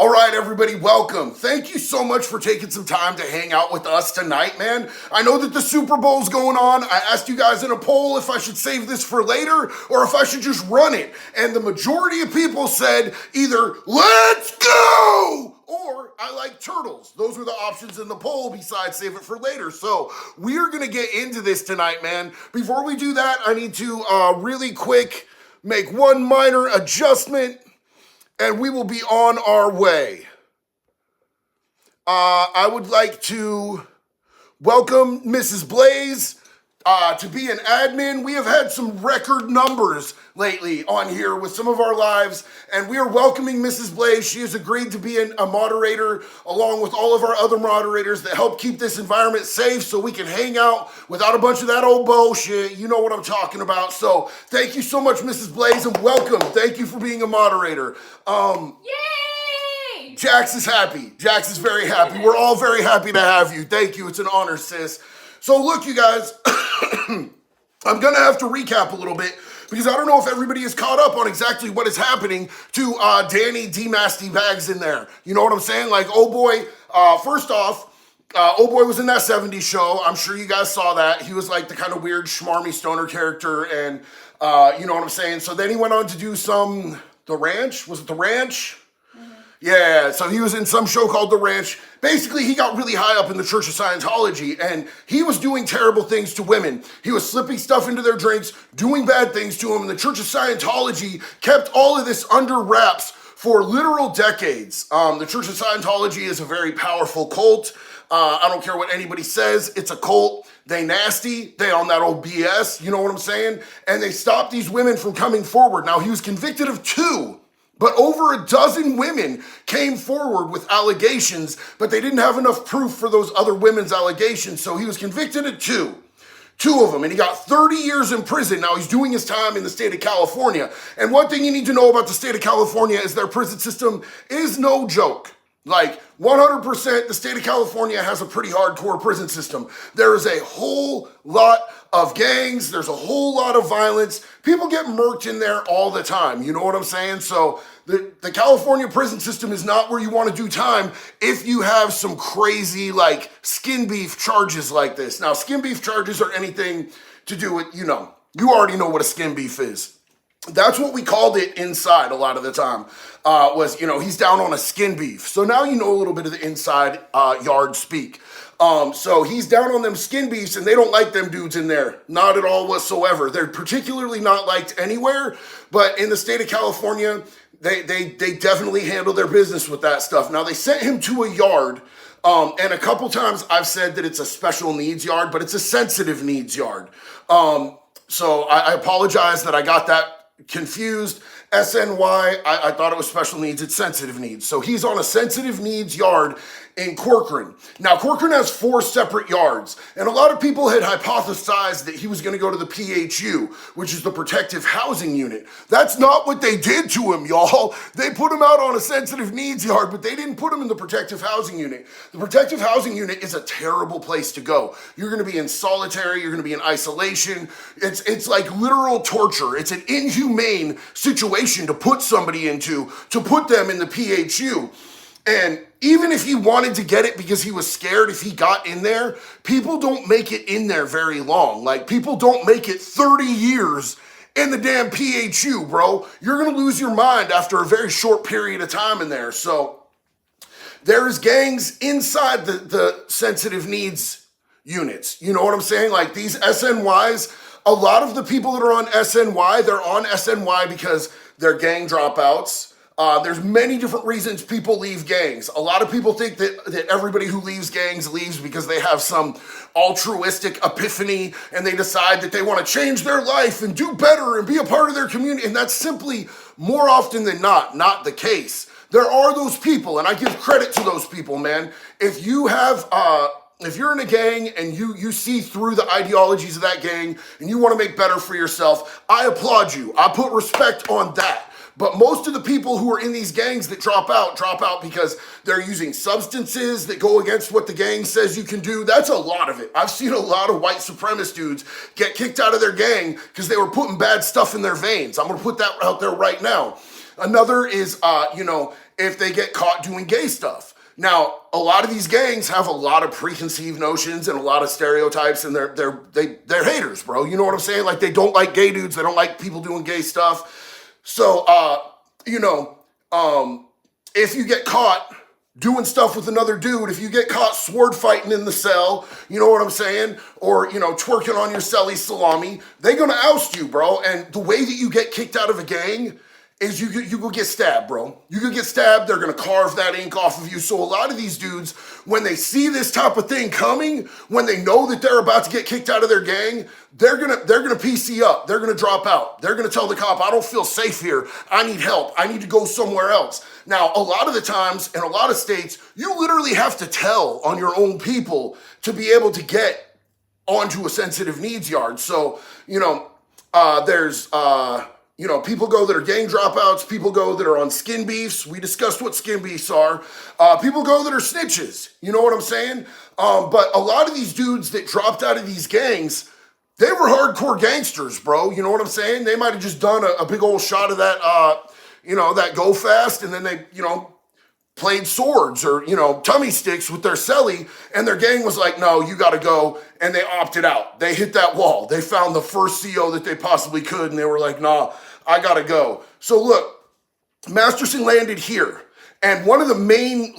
All right, everybody, welcome. Thank you so much for taking some time to hang out with us tonight, man. I know that the Super Bowl's going on. I asked you guys in a poll if I should save this for later or if I should just run it. And the majority of people said either let's go or I like turtles. Those were the options in the poll besides save it for later. So we are going to get into this tonight, man. Before we do that, I need to really quick make one minor adjustment. And we will be on our way. I would like to welcome Mrs. Blaze to be an admin. We have had some record numbers lately on here with some of our lives, and we are welcoming Mrs. Blaze. She has agreed to be a moderator along with all of our other moderators that help keep this environment safe so we can hang out without a bunch of that old bullshit. You know what I'm talking about. So thank you so much, Mrs. Blaze, and welcome. Thank you for being a moderator. Yay! Jax is happy. Jax is very happy. We're all very happy to have you. Thank you. It's an honor, sis. So look, you guys, I'm going to have to recap a little bit because I don't know if everybody is caught up on exactly what is happening to Danny D-Masty Bags in there. You know what I'm saying? Like, oh boy, first off, oh boy was in that 70s show. I'm sure you guys saw that. He was like the kind of weird schmarmy stoner character and you know what I'm saying? So then he went on to do The Ranch. Was it The Ranch? Yeah, so he was in some show called The Ranch. Basically, he got really high up in the Church of Scientology, and he was doing terrible things to women. He was slipping stuff into their drinks, doing bad things to them, and the Church of Scientology kept all of this under wraps for literal decades. The Church of Scientology is a very powerful cult. I don't care what anybody says, it's a cult. They nasty, they on that old BS, you know what I'm saying? And they stopped these women from coming forward. Now, he was convicted of 2. But over a dozen women came forward with allegations, but they didn't have enough proof for those other women's allegations. So he was convicted of 2 of them, and he got 30 years in prison. Now he's doing his time in the state of California. And one thing you need to know about the state of California is their prison system is no joke. Like 100%, the state of California has a pretty hardcore prison system. There is a whole lot of gangs. There's a whole lot of violence. People get murked in there all the time. You know what I'm saying? So the California prison system is not where you want to do time if you have some crazy like skin beef charges like this. Now, skin beef charges are anything to do with, you already know what a skin beef is. That's what we called it inside a lot of the time, was, he's down on a skin beef. So now you know a little bit of the inside yard speak. So he's down on them skin beefs and they don't like them dudes in there. Not at all whatsoever. They're particularly not liked anywhere, but in the state of California, they definitely handle their business with that stuff. Now they sent him to a yard, and a couple times I've said that it's a special needs yard, but it's a sensitive needs yard. So I apologize that I got that confused. SNY, I thought it was special needs. It's sensitive needs. So he's on a sensitive needs yard in Corcoran. Now, Corcoran has 4 separate yards, and a lot of people had hypothesized that he was going to go to the PHU, which is the Protective Housing Unit. That's not what they did to him, y'all. They put him out on a sensitive needs yard, but they didn't put him in the Protective Housing Unit. The Protective Housing Unit is a terrible place to go. You're going to be in solitary. You're going to be in isolation. It's like literal torture. It's an inhumane situation to put somebody into, to put them in the PHU. And even if he wanted to get it because he was scared if he got in there, people don't make it in there very long. Like, people don't make it 30 years in the damn PHU, bro. You're going to lose your mind after a very short period of time in there. So there's gangs inside the sensitive needs units. You know what I'm saying? Like, these SNYs, a lot of the people that are on SNY, they're on SNY because they're gang dropouts. There's many different reasons people leave gangs. A lot of people think that everybody who leaves gangs leaves because they have some altruistic epiphany and they decide that they want to change their life and do better and be a part of their community. And that's simply, more often than not the case. There are those people, and I give credit to those people, man. If you have, if you're in a gang and you see through the ideologies of that gang and you want to make better for yourself, I applaud you. I put respect on that. But most of the people who are in these gangs that drop out because they're using substances that go against what the gang says you can do. That's a lot of it. I've seen a lot of white supremacist dudes get kicked out of their gang because they were putting bad stuff in their veins. I'm going to put that out there right now. Another is, if they get caught doing gay stuff. Now, a lot of these gangs have a lot of preconceived notions and a lot of stereotypes, and they're haters, bro. You know what I'm saying? Like, they don't like gay dudes. They don't like people doing gay stuff. So, if you get caught doing stuff with another dude, if you get caught sword fighting in the cell, you know what I'm saying? Or, twerking on your celly salami, they're gonna oust you, bro. And the way that you get kicked out of a gang is you go get stabbed, bro. You could get stabbed, they're gonna carve that ink off of you. So a lot of these dudes, when they see this type of thing coming, when they know that they're about to get kicked out of their gang, they're gonna PC up. They're gonna drop out. They're gonna tell the cop, I don't feel safe here. I need help. I need to go somewhere else. Now, a lot of the times, in a lot of states, you literally have to tell on your own people to be able to get onto a sensitive needs yard. So, there's people go that are gang dropouts. People go that are on skin beefs. We discussed what skin beefs are. People go that are snitches. You know what I'm saying? But a lot of these dudes that dropped out of these gangs, they were hardcore gangsters, bro. You know what I'm saying? They might have just done a big old shot of that, that go fast, and then they, played swords or, tummy sticks with their celly, and their gang was like, no, you gotta go, and they opted out. They hit that wall. They found the first CO that they possibly could, and they were like, nah, I gotta go. So look, Masterson landed here, and one of the main,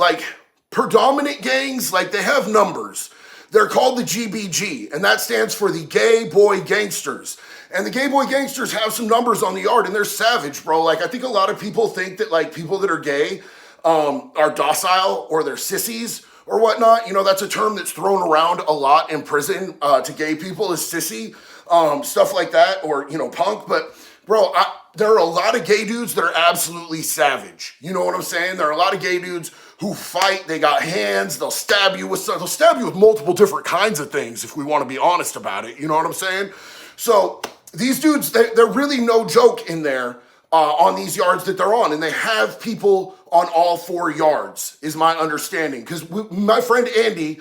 predominant gangs, they have numbers. They're called the GBG, and that stands for the Gay Boy Gangsters. And the Gay Boy Gangsters have some numbers on the yard, and they're savage, bro. I think a lot of people think that, people that are gay are docile or they're sissies or whatnot. That's a term that's thrown around a lot in prison to gay people is sissy, stuff like that, or, punk. But, bro, there are a lot of gay dudes that are absolutely savage. You know what I'm saying? There are a lot of gay dudes who fight. They got hands. They'll stab you with multiple different kinds of things if we want to be honest about it. You know what I'm saying? So these dudes, they're really no joke in there on these yards that they're on. And they have people on all 4 yards, is my understanding. Because my friend Andy,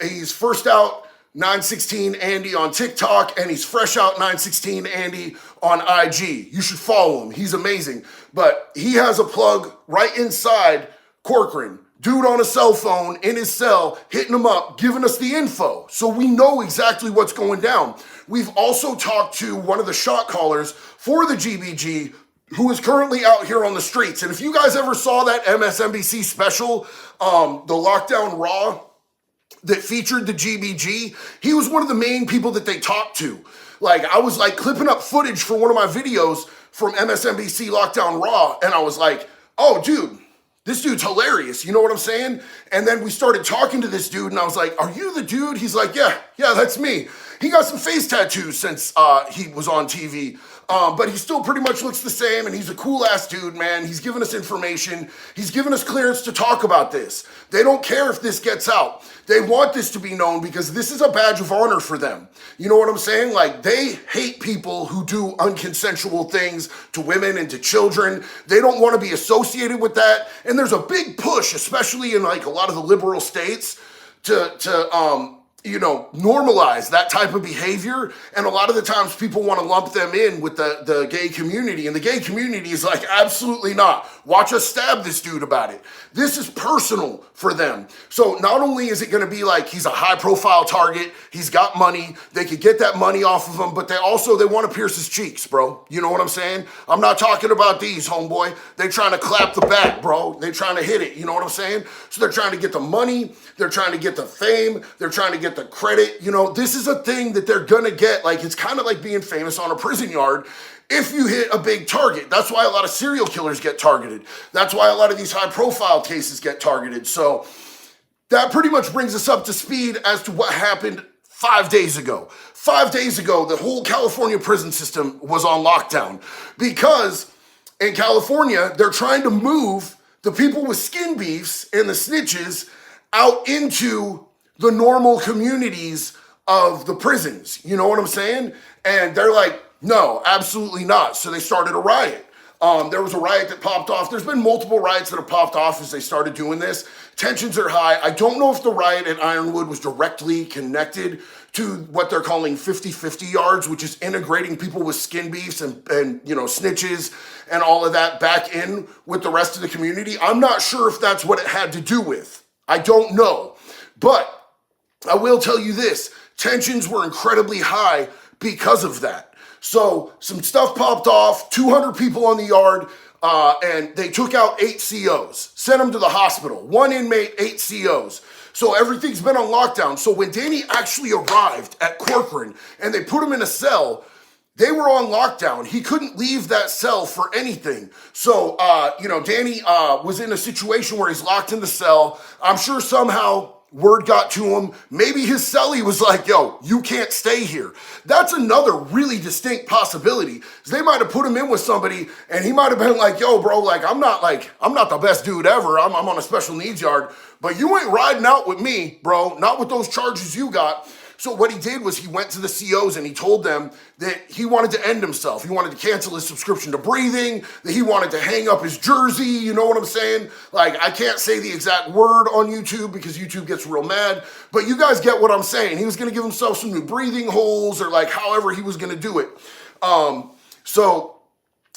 he's first out 916 Andy on TikTok, and he's fresh out 916 Andy on IG. You should follow him. He's amazing. But he has a plug right inside Corcoran. Dude on a cell phone in his cell, hitting him up, giving us the info. So we know exactly what's going down. We've also talked to one of the shot callers for the GBG, who is currently out here on the streets. And if you guys ever saw that MSNBC special, the Lockdown Raw, that featured the GBG, he was one of the main people that they talked to. I was clipping up footage for one of my videos from MSNBC Lockdown Raw, and I was like, oh, dude, this dude's hilarious. You know what I'm saying? And then we started talking to this dude, and I was like, are you the dude? He's like, yeah, that's me. He got some face tattoos since he was on TV. But he still pretty much looks the same, and he's a cool-ass dude, man. He's giving us information. He's giving us clearance to talk about this. They don't care if this gets out. They want this to be known because this is a badge of honor for them. You know what I'm saying? They hate people who do unconsensual things to women and to children. They don't want to be associated with that. And there's a big push, especially in, a lot of the liberal states, to normalize that type of behavior. And a lot of the times people want to lump them in with the gay community. And the gay community is like, absolutely not. Watch us stab this dude about it. This is personal for them. So not only is it going to be he's a high profile target, he's got money, they could get that money off of him, but they want to pierce his cheeks, bro. You know what I'm saying? I'm not talking about these, homeboy. They trying to clap the back, bro. They trying to hit it. You know what I'm saying? So they're trying to get the money. They're trying to get the fame. They're trying to get the credit. This is a thing that they're going to get. It's kind of like being famous on a prison yard if you hit a big target. That's why a lot of serial killers get targeted. That's why a lot of these high profile cases get targeted. So that pretty much brings us up to speed as to what happened 5 days ago. 5 days ago, the whole California prison system was on lockdown because in California, they're trying to move the people with skin beefs and the snitches out into the normal communities of the prisons. You know what I'm saying? And they're like, no, absolutely not. So they started a riot. There was a riot that popped off. There's been multiple riots that have popped off as they started doing this. Tensions are high. I don't know if the riot at Ironwood was directly connected to what they're calling 50-50 yards, which is integrating people with skin beefs and snitches and all of that back in with the rest of the community. I'm not sure if that's what it had to do with. I don't know. But I will tell you this, tensions were incredibly high because of that. So some stuff popped off, 200 people on the yard, and they took out 8 COs, sent them to the hospital. 1 inmate, 8 COs. So everything's been on lockdown. So when Danny actually arrived at Corcoran and they put him in a cell, they were on lockdown. He couldn't leave that cell for anything. So, Danny was in a situation where he's locked in the cell. I'm sure somehow word got to him. Maybe his cellie was like, yo, you can't stay here. That's another really distinct possibility. They might have put him in with somebody and he might have been like, yo, bro, like, I'm not the best dude ever. I'm on a special needs yard, but you ain't riding out with me, bro. Not with those charges you got. So what he did was he went to the COs and he told them that he wanted to end himself. He wanted to cancel his subscription to breathing, that he wanted to hang up his jersey, you know what I'm saying? Like, I can't say the exact word on YouTube because YouTube gets real mad, but you guys get what I'm saying. He was gonna give himself some new breathing holes or like however he was gonna do it. So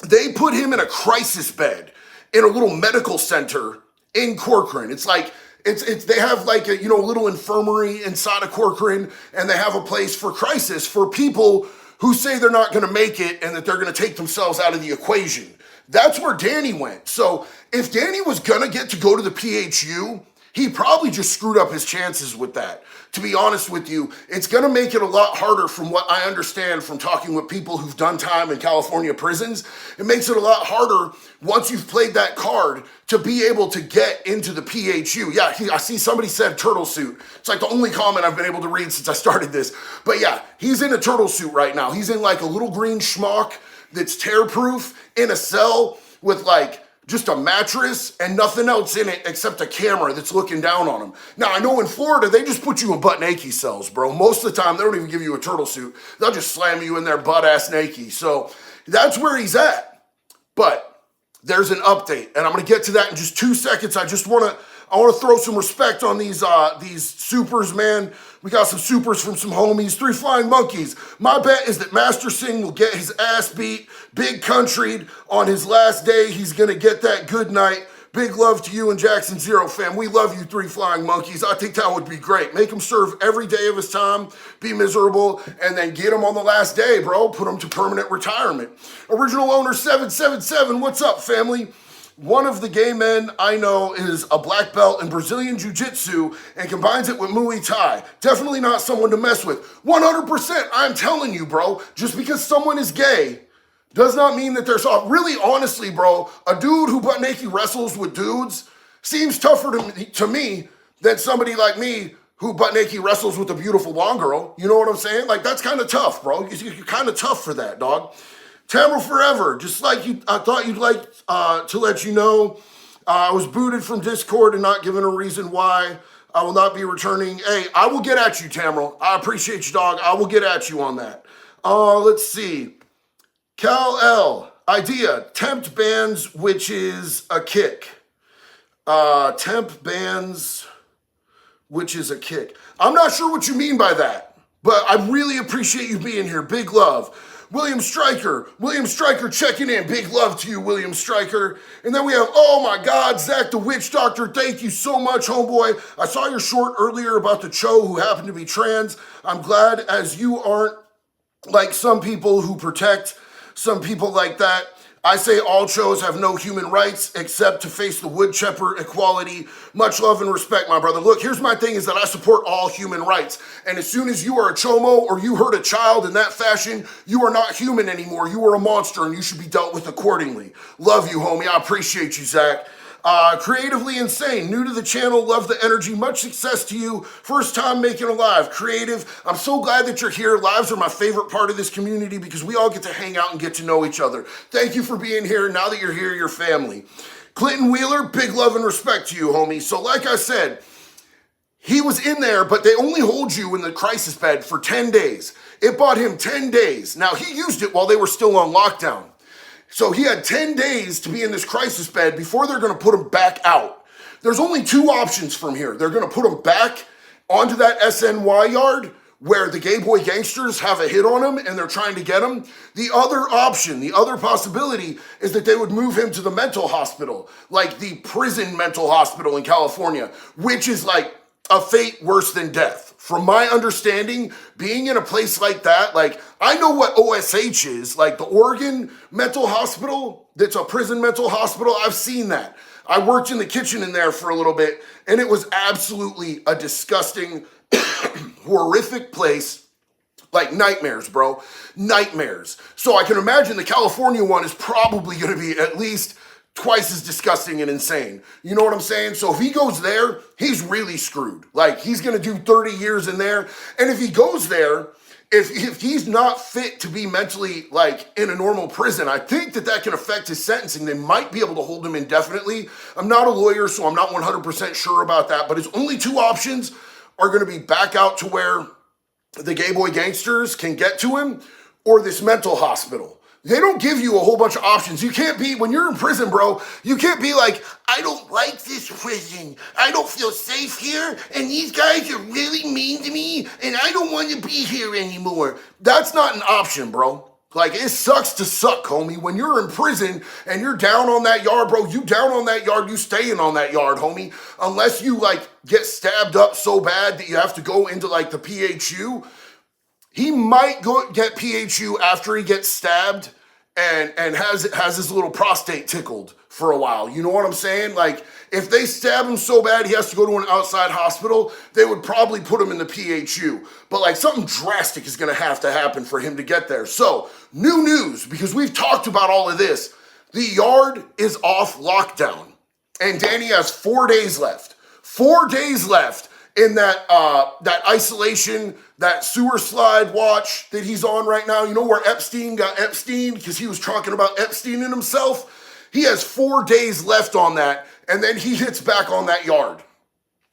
they put him in a crisis bed in a little medical center in Corcoran. It's like, they have like a little infirmary inside of Corcoran, and they have a place for crisis for people who say they're not going to make it and that they're going to take themselves out of the equation. That's where Danny went. So if Danny was going to get to go to the PHU, he probably just screwed up his chances with that. To be honest with you, it's going to make it a lot harder from what I understand from talking with people who've done time in California prisons. It makes it a lot harder once you've played that card to be able to get into the PHU. Yeah, I see somebody said turtle suit. It's like the only comment I've been able to read since I started this. But yeah, he's in a turtle suit right now. He's in like a little green schmuck that's tear-proof in a cell with like just a mattress and nothing else in it except a camera that's looking down on him. Now, I know in Florida, they just put you in butt naked cells, bro. Most of the time, they don't even give you a turtle suit. They'll just slam you in there butt-ass naked. So that's where he's at. But there's an update, and I'm going to get to that in just 2 seconds. I want to throw some respect on these supers, man. We got some supers from some homies. 3 Flying Monkeys. My bet is that Masterson will get his ass beat, big countryed on his last day. He's going to get that good night. Big love to you and Jackson Zero, fam. We love you, 3 Flying Monkeys. I think that would be great. Make him serve every day of his time, be miserable, and then get him on the last day, bro. Put him to permanent retirement. Original owner 777, what's up, family? One of the gay men I know is a black belt in Brazilian Jiu-Jitsu and combines it with Muay Thai. Definitely not someone to mess with. 100%, I'm telling you, bro. Just because someone is gay does not mean that they're soft. Really, honestly, bro, a dude who butt naked wrestles with dudes seems tougher to me than somebody like me who butt naked wrestles with a beautiful blonde girl. You know what I'm saying? Like, that's kind of tough, bro. You're kind of tough for that, dog. Tamara Forever, just like you, I thought you'd like to let you know, I was booted from Discord and not given a reason why. I will not be returning. Hey, I will get at you, Tamara. I appreciate you, dog. I will get at you on that. Let's see. Cal L, idea, tempt bans, which is a kick. Temp bans, which is a kick. I'm not sure what you mean by that, but I really appreciate you being here. Big love. William Stryker checking in. Big love to you, William Stryker. And then we have, oh my God, Zach the Witch Doctor. Thank you so much, homeboy. I saw your short earlier about the Cho who happened to be trans. I'm glad, as you aren't like some people who protect some people like that. I say all Chos have no human rights except to face the woodchopper equality. Much love and respect, my brother. Look, here's my thing is that I support all human rights. And as soon as you are a Chomo or you hurt a child in that fashion, you are not human anymore. You are a monster and you should be dealt with accordingly. Love you, homie. I appreciate you, Zach. Creatively insane, new to the channel, love the energy, much success to you, first time making a live, creative, I'm so glad that you're here. Lives are my favorite part of this community because we all get to hang out and get to know each other. Thank you for being here. Now that you're here, you're family. Clinton Wheeler, big love and respect to you, homie. So like I said, he was in there, but they only hold you in the crisis bed for 10 days. It bought him 10 days. Now he used it while they were still on lockdown. So he had 10 days to be in this crisis bed before they're going to put him back out. There's only 2 options from here. They're going to put him back onto that SNY yard, where the gay boy gangsters have a hit on him and they're trying to get him. The other option, the other possibility is that they would move him to the mental hospital, like the prison mental hospital in California, which is like a fate worse than death. From my understanding, being in a place like that, like I know what OSH is, like the Oregon Mental Hospital, that's a prison mental hospital. I've seen that. I worked in the kitchen in there for a little bit, and it was absolutely a disgusting, horrific place. Like nightmares, bro. Nightmares. So I can imagine the California one is probably going to be at least twice as disgusting and insane. You know what I'm saying? So if he goes there, he's really screwed. Like he's going to do 30 years in there. And if he goes there, if he's not fit to be mentally like in a normal prison, I think that can affect his sentencing. They might be able to hold him indefinitely. I'm not a lawyer, so I'm not 100% sure about that. But his only two options are going to be back out to where the gay boy gangsters can get to him, or this mental hospital. They don't give you a whole bunch of options. You can't be, when you're in prison, bro, you can't be like, I don't like this prison. I don't feel safe here, and these guys are really mean to me, and I don't want to be here anymore. That's not an option, bro. Like, it sucks to suck, homie. When you're in prison and you're down on that yard, bro, you down on that yard, you staying on that yard, homie. Unless you, like, get stabbed up so bad that you have to go into, like, the PHU. He might go get PHU after he gets stabbed and has his little prostate tickled for a while. You know what I'm saying? Like, if they stab him so bad he has to go to an outside hospital, they would probably put him in the PHU. But, like, something drastic is going to happen for him to get there. So, new news, because we've talked about all of this. The yard is off lockdown. And Danny has 4 days left. 4 days left in that isolation, that sewer slide watch that he's on right now. You know where Epstein got Epstein because he was talking about Epstein in himself? He has 4 days left on that, and then he hits back on that yard.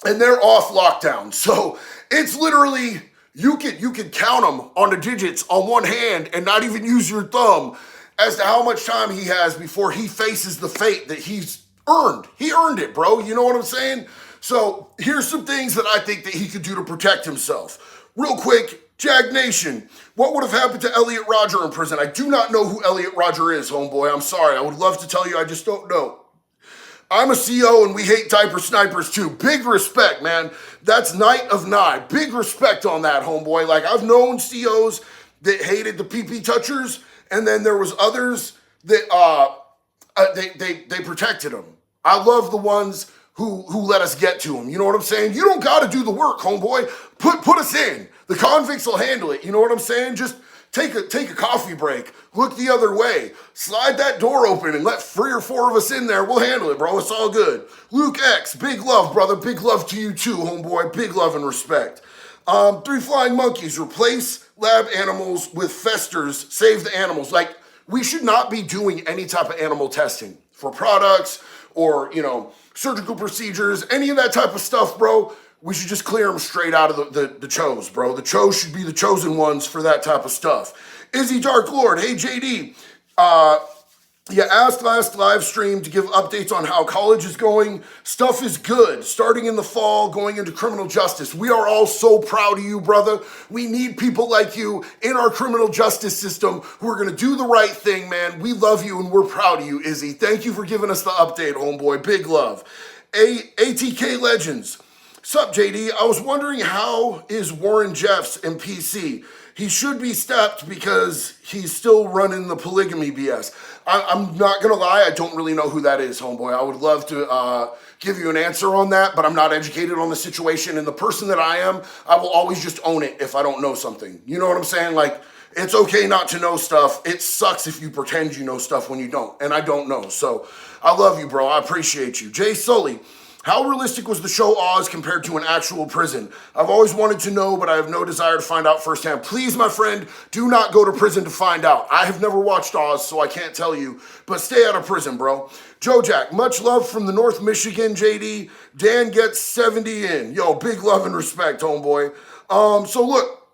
And they're off lockdown. So it's literally, you could count them on the digits on one hand and not even use your thumb as to how much time he has before he faces the fate that he's earned. He earned it, bro. You know what I'm saying? So here's some things that I think that he could do to protect himself. Real quick, Jag Nation, what would have happened to Elliot Rodger in prison? I do not know who Elliot Rodger is, homeboy. I'm sorry. I would love to tell you. I just don't know. I'm a CO and we hate diaper snipers too. Big respect, man. That's Night of Nye. Big respect on that, homeboy. Like, I've known COs that hated the PP touchers, and then there was others that they protected them. I love the ones who let us get to him. You know what I'm saying? You don't got to do the work, homeboy. Put us in. The convicts will handle it. You know what I'm saying? Just take a coffee break. Look the other way. Slide that door open and let 3 or 4 of us in there. We'll handle it, bro. It's all good. Luke X, big love, brother. Big love to you too, homeboy. Big love and respect. 3 Flying Monkeys, replace lab animals with festers. Save the animals. Like, we should not be doing any type of animal testing for products or, you know, surgical procedures, any of that type of stuff, bro. We should just clear them straight out of the chose, bro. The chose should be the chosen ones for that type of stuff. Izzy Dark Lord, hey JD, you asked last live stream to give updates on how college is going. Stuff is good. Starting in the fall, going into criminal justice. We are all so proud of you, brother. We need people like you in our criminal justice system who are going to do the right thing, man. We love you and we're proud of you, Izzy. Thank you for giving us the update, homeboy. Big love. ATK Legends. Sup, JD? I was wondering, how is Warren Jeffs in PC? He should be stepped because he's still running the polygamy BS. I'm not going to lie, I don't really know who that is, homeboy. I would love to give you an answer on that, but I'm not educated on the situation. And the person that I am, I will always just own it if I don't know something. You know what I'm saying? Like, it's okay not to know stuff. It sucks if you pretend you know stuff when you don't. And I don't know. So I love you, bro. I appreciate you. Jay Sully. How realistic was the show Oz compared to an actual prison? I've always wanted to know, but I have no desire to find out firsthand. Please, my friend, do not go to prison to find out. I have never watched Oz, so I can't tell you, but stay out of prison, bro. Joe Jack, much love from the North Michigan, JD. Dan gets 70 in. Yo, big love and respect, homeboy. So look,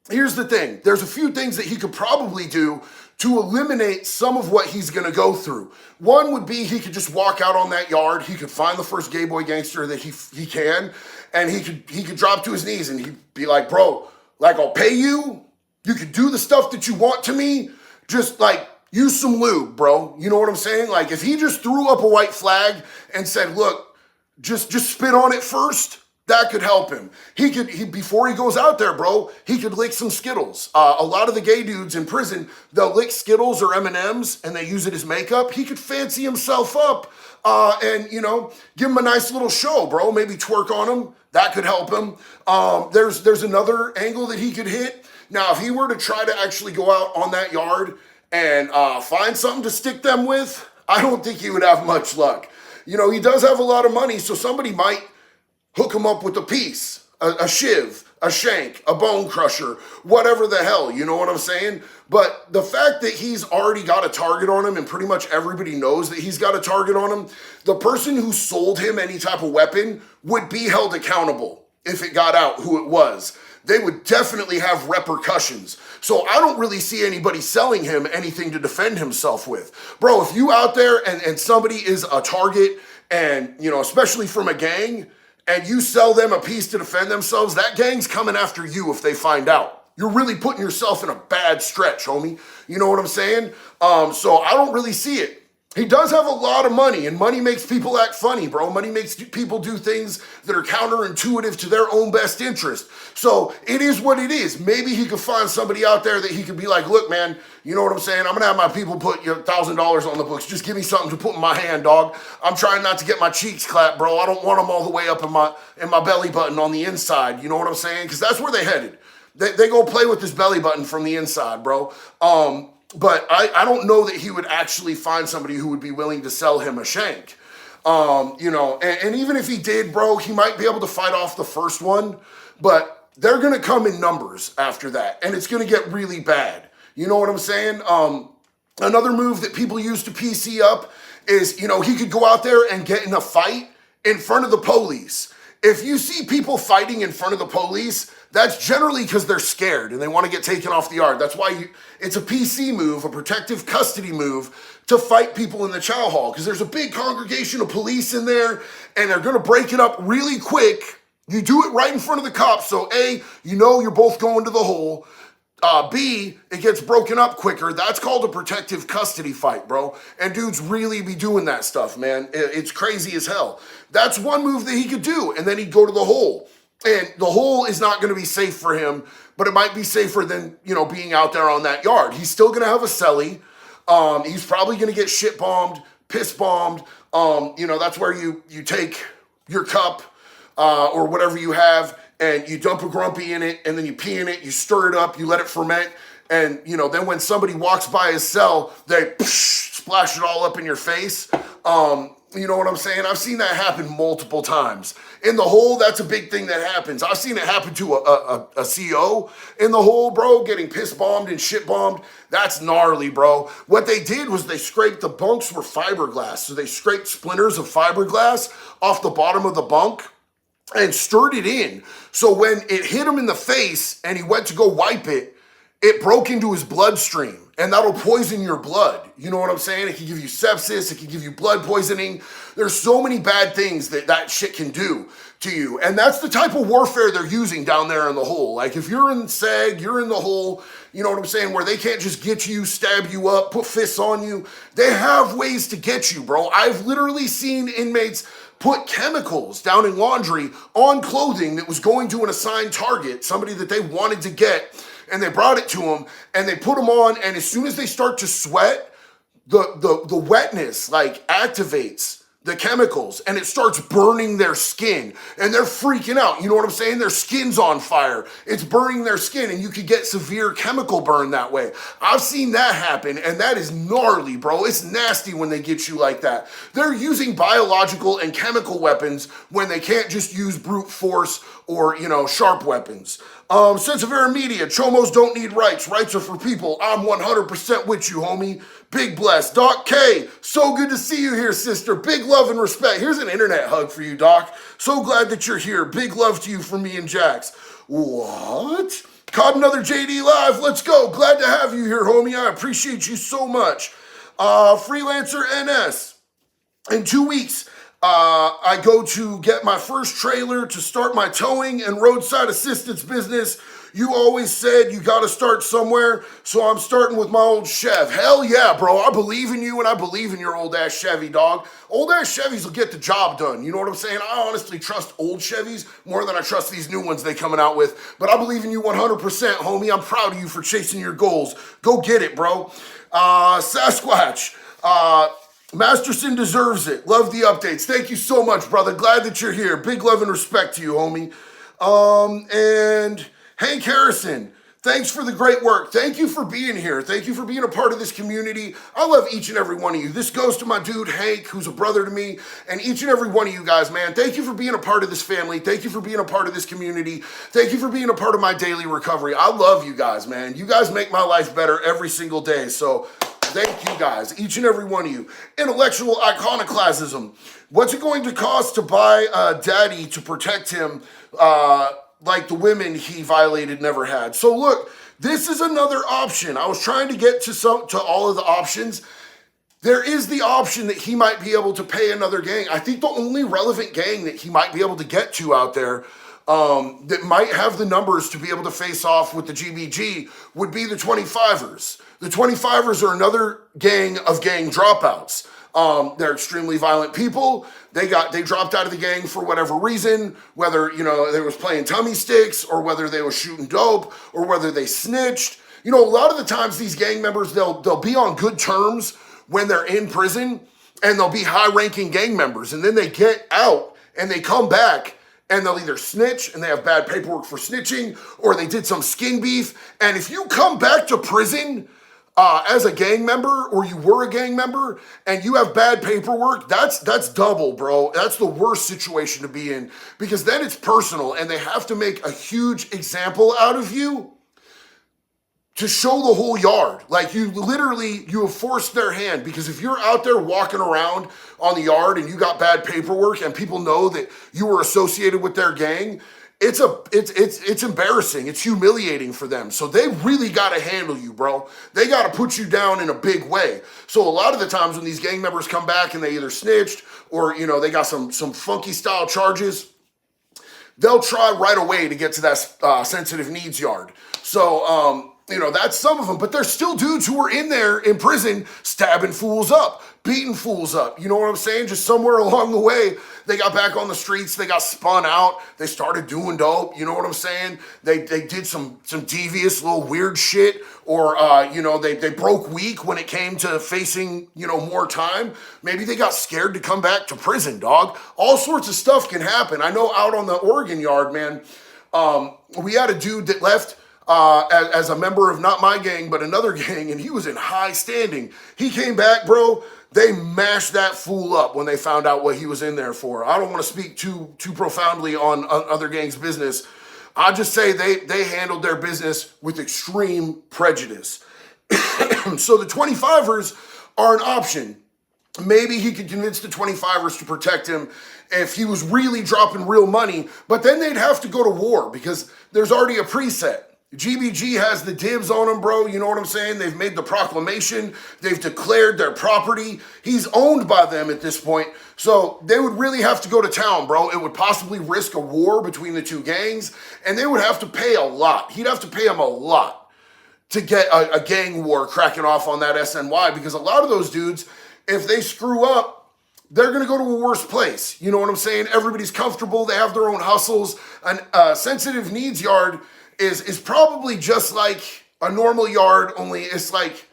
here's the thing. There's a few things that he could probably do to eliminate some of what he's going to go through. One would be he could just walk out on that yard. He could find the first gay boy gangster that he can, and he could drop to his knees and he'd be like, bro, Like, I'll pay you. You can do the stuff that you want to me. Just like use some lube, bro. You know what I'm saying? Like, if he just threw up a white flag and said, look, just spit on it first, that could help him. He before he goes out there, bro, he could lick some Skittles. A lot of the gay dudes in prison, they'll lick Skittles or M&Ms and they use it as makeup. He could fancy himself up and, you know, give him a nice little show, bro. Maybe twerk on him. That could help him. There's another angle that he could hit. Now, if he were to try to actually go out on that yard and find something to stick them with, I don't think he would have much luck. You know, he does have a lot of money, so somebody might hook him up with a piece, a shiv, a shank, a bone crusher, whatever the hell, you know what I'm saying? But the fact that he's already got a target on him and pretty much everybody knows that he's got a target on him, the person who sold him any type of weapon would be held accountable if it got out who it was. They would definitely have repercussions. So I don't really see anybody selling him anything to defend himself with. Bro, if you out there and somebody is a target and, you know, especially from a gang, and you sell them a piece to defend themselves, that gang's coming after you if they find out. You're really putting yourself in a bad stretch, homie. You know what I'm saying? So I don't really see it. He does have a lot of money, and money makes people act funny, bro. Money makes people do things that are counterintuitive to their own best interest. So it is what it is. Maybe he could find somebody out there that he could be like, look, man, you know what I'm saying? I'm going to have my people put your $1,000 on the books. Just give me something to put in my hand, dog. I'm trying not to get my cheeks clapped, bro. I don't want them all the way up in my belly button on the inside. You know what I'm saying? Because that's where they headed. They go play with this belly button from the inside, bro. But I don't know that he would actually find somebody who would be willing to sell him a shank. You know, and even if he did, bro, he might be able to fight off the first one, but they're going to come in numbers after that, and it's going to get really bad. You know what I'm saying? Another move that people use to PC up is, you know, he could go out there and get in a fight in front of the police. If you see people fighting in front of the police, that's generally because they're scared and they want to get taken off the yard. That's why it's a PC move, a protective custody move, to fight people in the chow hall, because there's a big congregation of police in there and they're going to break it up really quick. You do it right in front of the cops. So A, you know you're both going to the hole. B, it gets broken up quicker. That's called a protective custody fight, bro. And dudes really be doing that stuff, man. It's crazy as hell. That's one move that he could do. And then he'd go to the hole. And the hole is not going to be safe for him, but it might be safer than, you know, being out there on that yard. He's still going to have a celly. He's probably going to get shit bombed, piss bombed. You know, that's where you take your cup or whatever you have, and you dump a grumpy in it, and then you pee in it, you stir it up, you let it ferment, and, you know, then when somebody walks by his cell, they splash it all up in your face. You know what I'm saying? I've seen that happen multiple times. In the hole, that's a big thing that happens. I've seen it happen to a CO in the hole, bro, getting piss bombed and shit bombed. That's gnarly, bro. What they did was they scraped, the bunks were fiberglass, so they scraped splinters of fiberglass off the bottom of the bunk and stirred it in. So when it hit him in the face and he went to go wipe it, it broke into his bloodstream, and that'll poison your blood. You know what I'm saying? It can give you sepsis. It can give you blood poisoning. There's so many bad things that shit can do to you. And that's the type of warfare they're using down there in the hole. Like, if you're in SAG, you're in the hole, you know what I'm saying, where they can't just get you, stab you up, put fists on you. They have ways to get you, bro. I've literally seen inmates put chemicals down in laundry on clothing that was going to an assigned target, somebody that they wanted to get, and they brought it to them, and they put them on, and as soon as they start to sweat, the wetness, like, activates the chemicals, and it starts burning their skin, and they're freaking out. You know what I'm saying? Their skin's on fire. It's burning their skin, and you could get severe chemical burn that way. I've seen that happen, and that is gnarly, bro. It's nasty when they get you like that. They're using biological and chemical weapons when they can't just use brute force or, you know, sharp weapons. Sense of Air Media, Chomos don't need rights. Rights are for people. I'm 100% with you, homie. Big bless. Doc K, so good to see you here, sister. Big love and respect. Here's an internet hug for you, Doc. So glad that you're here. Big love to you from me and Jax. What? Caught another JD Live. Let's go. Glad to have you here, homie. I appreciate you so much. Freelancer NS. In 2 weeks, I go to get my first trailer to start my towing and roadside assistance business. You always said you gotta start somewhere, so I'm starting with my old Chev. Hell yeah, bro, I believe in you and I believe in your old ass Chevy, dog. Old ass Chevys will get the job done, you know what I'm saying? I honestly trust old Chevys more than I trust these new ones they coming out with, but I believe in you 100%, homie. I'm proud of you for chasing your goals. Go get it, bro. Sasquatch, Masterson deserves it. Love the updates. Thank you so much, brother. Glad that you're here. Big love and respect to you, homie. And Hank Harrison, thanks for the great work. Thank you for being here. Thank you for being a part of this community. I love each and every one of you. This goes to my dude, Hank, who's a brother to me, and each and every one of you guys, man. Thank you for being a part of this family. Thank you for being a part of this community. Thank you for being a part of my daily recovery. I love you guys, man. You guys make my life better every single day. So thank you guys, each and every one of you. Intellectual iconoclasm. What's it going to cost to buy daddy to protect him like the women he violated never had? So look, this is another option. I was trying to get to all of the options. There is the option that he might be able to pay another gang. I think the only relevant gang that he might be able to get to out there that might have the numbers to be able to face off with the GBG would be the 25ers. The 25ers are another gang of gang dropouts. They're extremely violent people. They dropped out of the gang for whatever reason, whether, they was playing tummy sticks or whether they were shooting dope or whether they snitched. A lot of the times these gang members, they'll be on good terms when they're in prison and they'll be high-ranking gang members. And then they get out and they come back and they'll either snitch and they have bad paperwork for snitching or they did some skin beef. And if you come back to prison as a gang member, or you were a gang member, and you have bad paperwork, that's double, bro. That's the worst situation to be in, because then it's personal, and they have to make a huge example out of you to show the whole yard. Like, you have forced their hand, because if you're out there walking around on the yard and you got bad paperwork and people know that you were associated with their gang, it's embarrassing. It's humiliating for them. So they really got to handle you, bro. They got to put you down in a big way. So a lot of the times when these gang members come back and they either snitched or, they got some funky style charges, they'll try right away to get to that sensitive needs yard. So, that's some of them, but there's still dudes who were in there in prison stabbing fools up, beating fools up. You know what I'm saying? Just somewhere along the way, they got back on the streets, they got spun out, they started doing dope. You know what I'm saying? They did some devious little weird shit, or, they broke weak when it came to facing, more time. Maybe they got scared to come back to prison, dog. All sorts of stuff can happen. I know out on the Oregon yard, man, we had a dude that left as a member of not my gang, but another gang, and he was in high standing. He came back, bro. They mashed that fool up when they found out what he was in there for. I don't want to speak too profoundly on other gangs' business. I just say they handled their business with extreme prejudice. So the 25ers are an option. Maybe he could convince the 25ers to protect him if he was really dropping real money, but then they'd have to go to war because there's already a preset. GBG has the dibs on him, bro. You know what I'm saying? They've made the proclamation. They've declared their property. He's owned by them at this point. So they would really have to go to town, bro. It would possibly risk a war between the two gangs, and they would have to pay a lot. He'd have to pay them a lot to get a gang war cracking off on that SNY, because a lot of those dudes, if they screw up, they're going to go to a worse place. You know what I'm saying? Everybody's comfortable. They have their own hustles. A sensitive needs yard is probably just like a normal yard, only it's like,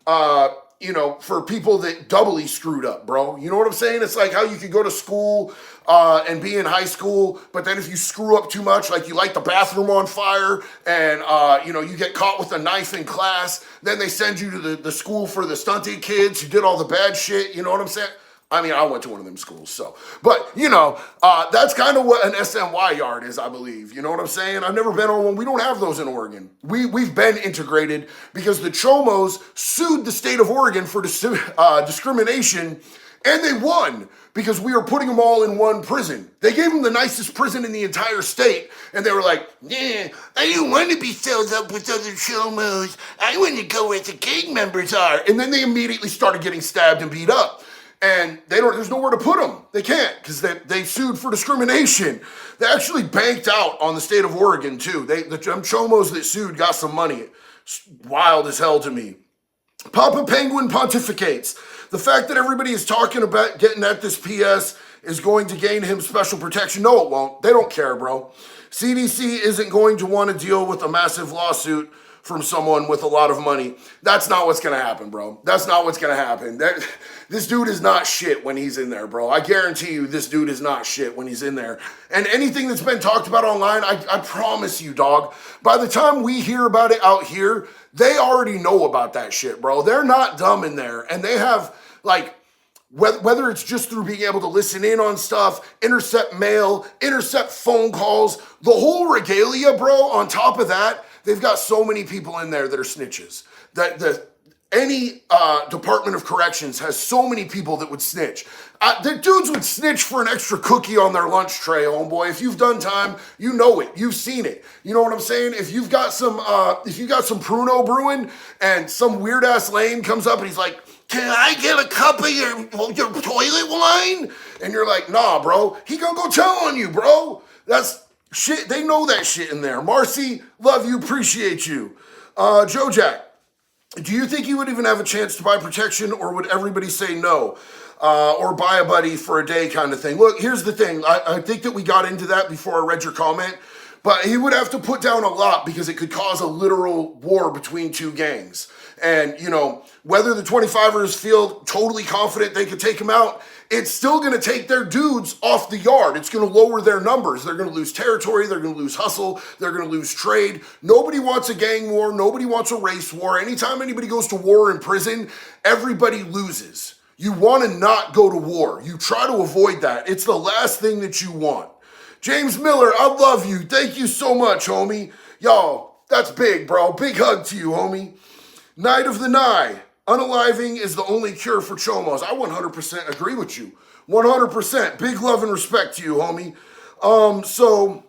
for people that doubly screwed up, bro. You know what I'm saying? It's like how you could go to school and be in high school, but then if you screw up too much, like you light the bathroom on fire and, you get caught with a knife in class, then they send you to the school for the stunted kids who did all the bad shit. You know what I'm saying? I mean, I went to one of them schools, so. But, that's kind of what an SNY yard is, I believe. You know what I'm saying? I've never been on one. We don't have those in Oregon. We've been integrated because the Chomos sued the state of Oregon for discrimination, and they won because we were putting them all in one prison. They gave them the nicest prison in the entire state, and they were like, yeah, I don't want to be filled up with other Chomos. I want to go where the gang members are. And then they immediately started getting stabbed and beat up. And there's nowhere to put them. They can't because they sued for discrimination. They actually banked out on the state of Oregon too. The chomos that sued got some money. It's wild as hell to me. Papa Penguin pontificates. The fact that everybody is talking about getting at this PS is going to gain him special protection. No, it won't. They don't care, bro. CDC isn't going to want to deal with a massive lawsuit from someone with a lot of money. That's not what's going to happen, bro. That's not what's going to happen. This dude is not shit when he's in there, bro. I guarantee you this dude is not shit when he's in there. And anything that's been talked about online, I promise you, dog, by the time we hear about it out here, they already know about that shit, bro. They're not dumb in there. And they have, like, whether it's just through being able to listen in on stuff, intercept mail, intercept phone calls, the whole regalia, bro, on top of that, they've got so many people in there that are snitches. Any Department of Corrections has so many people that would snitch. The dudes would snitch for an extra cookie on their lunch tray, homeboy. If you've done time, you know it. You've seen it. You know what I'm saying? If you've got some Pruno brewing and some weird ass lame comes up and he's like, "Can I get a cup of your toilet wine?" And you're like, "Nah, bro. He gonna go tell on you, bro." That's shit. They know that shit in there. Marcy, love you, appreciate you. Joe Jack, do you think you would even have a chance to buy protection, or would everybody say no? Or buy a buddy for a day kind of thing? Look, here's the thing. I think that we got into that before I read your comment, but he would have to put down a lot because it could cause a literal war between two gangs. And, you know, whether the 25ers feel totally confident they could take him out, it's still going to take their dudes off the yard. It's going to lower their numbers. They're going to lose territory. They're going to lose hustle. They're going to lose trade. Nobody wants a gang war. Nobody wants a race war. Anytime anybody goes to war in prison, everybody loses. You want to not go to war. You try to avoid that. It's the last thing that you want. James Miller, I love you. Thank you so much, homie. Y'all, that's big, bro. Big hug to you, homie. Night of the Nye. Unaliving is the only cure for chomos. I 100% agree with you. 100%. Big love and respect to you, homie. So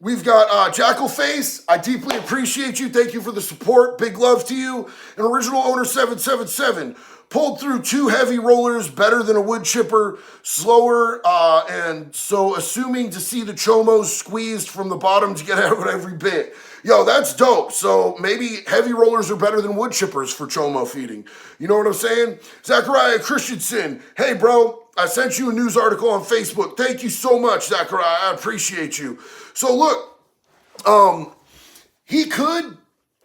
we've got Jackal Face. I deeply appreciate you. Thank you for the support. Big love to you. And Original Owner 777. Pulled through 2 heavy rollers, better than a wood chipper, slower, and so assuming to see the chomos squeezed from the bottom to get out of every bit. Yo, that's dope. So maybe heavy rollers are better than wood chippers for chomo feeding. You know what I'm saying? Zachariah Christensen. Hey, bro, I sent you a news article on Facebook. Thank you so much, Zachariah. I appreciate you. So look, he could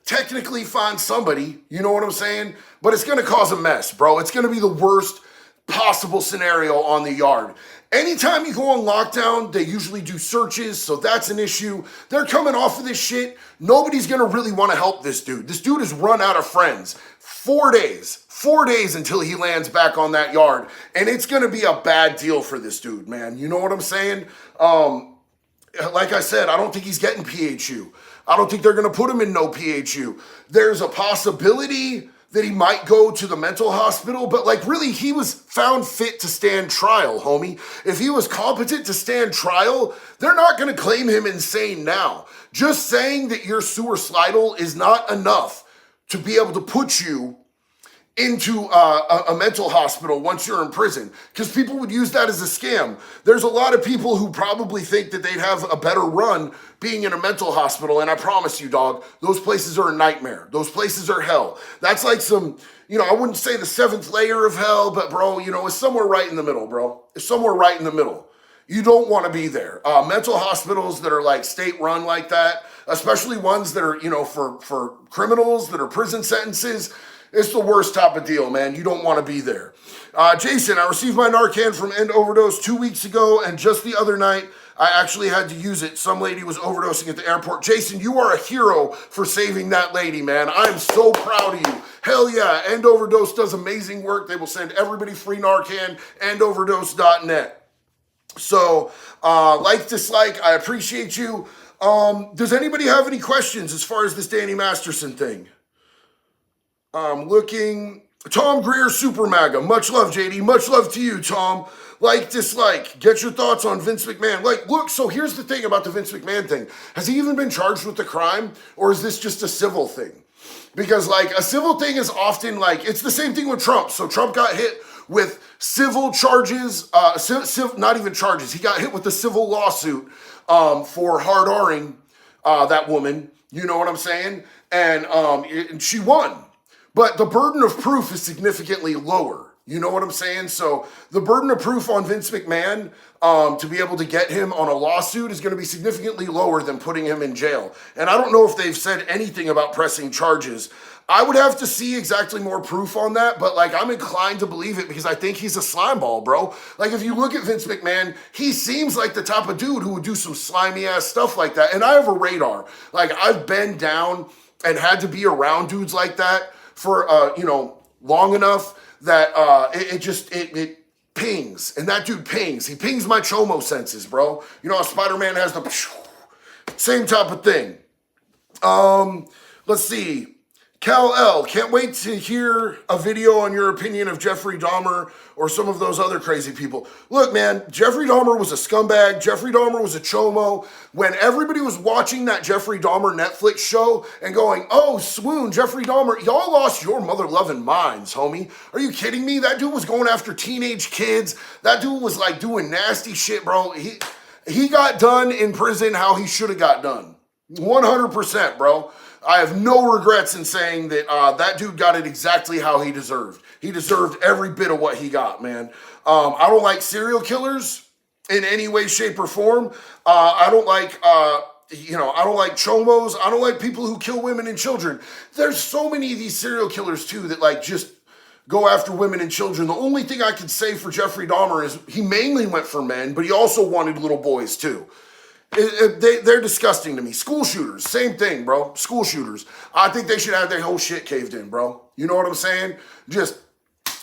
technically find somebody, you know what I'm saying? But it's going to cause a mess, bro. It's going to be the worst possible scenario on the yard. Anytime you go on lockdown, they usually do searches, so that's an issue. They're coming off of this shit. Nobody's going to really want to help this dude. This dude has run out of friends. 4 days. 4 days until he lands back on that yard. And it's going to be a bad deal for this dude, man. You know what I'm saying? Like I said, I don't think he's getting PHU. I don't think they're going to put him in no PHU. There's a possibility that he might go to the mental hospital, but like really he was found fit to stand trial, homie. If he was competent to stand trial, they're not going to claim him insane now. Just saying that you're suicidal is not enough to be able to put you into a mental hospital once you're in prison, because people would use that as a scam. There's a lot of people who probably think that they'd have a better run being in a mental hospital, and I promise you, dog, those places are a nightmare. Those places are hell. That's like some, you know, I wouldn't say the 7th layer of hell, but bro, you know, it's somewhere right in the middle, bro. It's somewhere right in the middle. You don't want to be there. Mental hospitals that are like state run like that, especially ones that are, you know, for criminals that are prison sentences, it's the worst type of deal, man. You don't want to be there. Jason, I received my Narcan from End Overdose 2 weeks ago, and just the other night, I actually had to use it. Some lady was overdosing at the airport. Jason, you are a hero for saving that lady, man. I am so proud of you. Hell yeah, End Overdose does amazing work. They will send everybody free Narcan, endoverdose.net. So, like, dislike, I appreciate you. Does anybody have any questions as far as this Danny Masterson thing? Looking, Tom Greer, Super MAGA. Much love, JD. Much love to you, Tom. Like, dislike. Get your thoughts on Vince McMahon. Like, look, so here's the thing about the Vince McMahon thing. Has he even been charged with the crime, or is this just a civil thing? Because, like, a civil thing is often, like, it's the same thing with Trump. So Trump got hit with civil charges, not even charges. He got hit with a civil lawsuit for hard-R'ing that woman. You know what I'm saying? And she won. But the burden of proof is significantly lower. You know what I'm saying? So the burden of proof on Vince McMahon to be able to get him on a lawsuit is going to be significantly lower than putting him in jail. And I don't know if they've said anything about pressing charges. I would have to see exactly more proof on that, but like I'm inclined to believe it because I think he's a slime ball, bro. Like if you look at Vince McMahon, he seems like the type of dude who would do some slimy ass stuff like that. And I have a radar. Like I've been down and had to be around dudes like that for long enough that it pings, and that dude pings. He pings my chomo senses, bro. You know how Spider-Man has the same type of thing. Let's see. Cal L, can't wait to hear a video on your opinion of Jeffrey Dahmer or some of those other crazy people. Look, man, Jeffrey Dahmer was a scumbag. Jeffrey Dahmer was a chomo. When everybody was watching that Jeffrey Dahmer Netflix show and going, oh, swoon, Jeffrey Dahmer, y'all lost your mother-loving minds, homie. Are you kidding me? That dude was going after teenage kids. That dude was like doing nasty shit, bro. He got done in prison how he should have got done. 100%, bro. I have no regrets in saying that that dude got it exactly how he deserved. He deserved every bit of what he got, man. I don't like serial killers in any way, shape, or form. I don't like, I don't like chomos. I don't like people who kill women and children. There's so many of these serial killers, too, that like just go after women and children. The only thing I could say for Jeffrey Dahmer is he mainly went for men, but he also wanted little boys, too. They're disgusting to me. School shooters, same thing, bro. School shooters. I think they should have their whole shit caved in, bro. You know what I'm saying? Just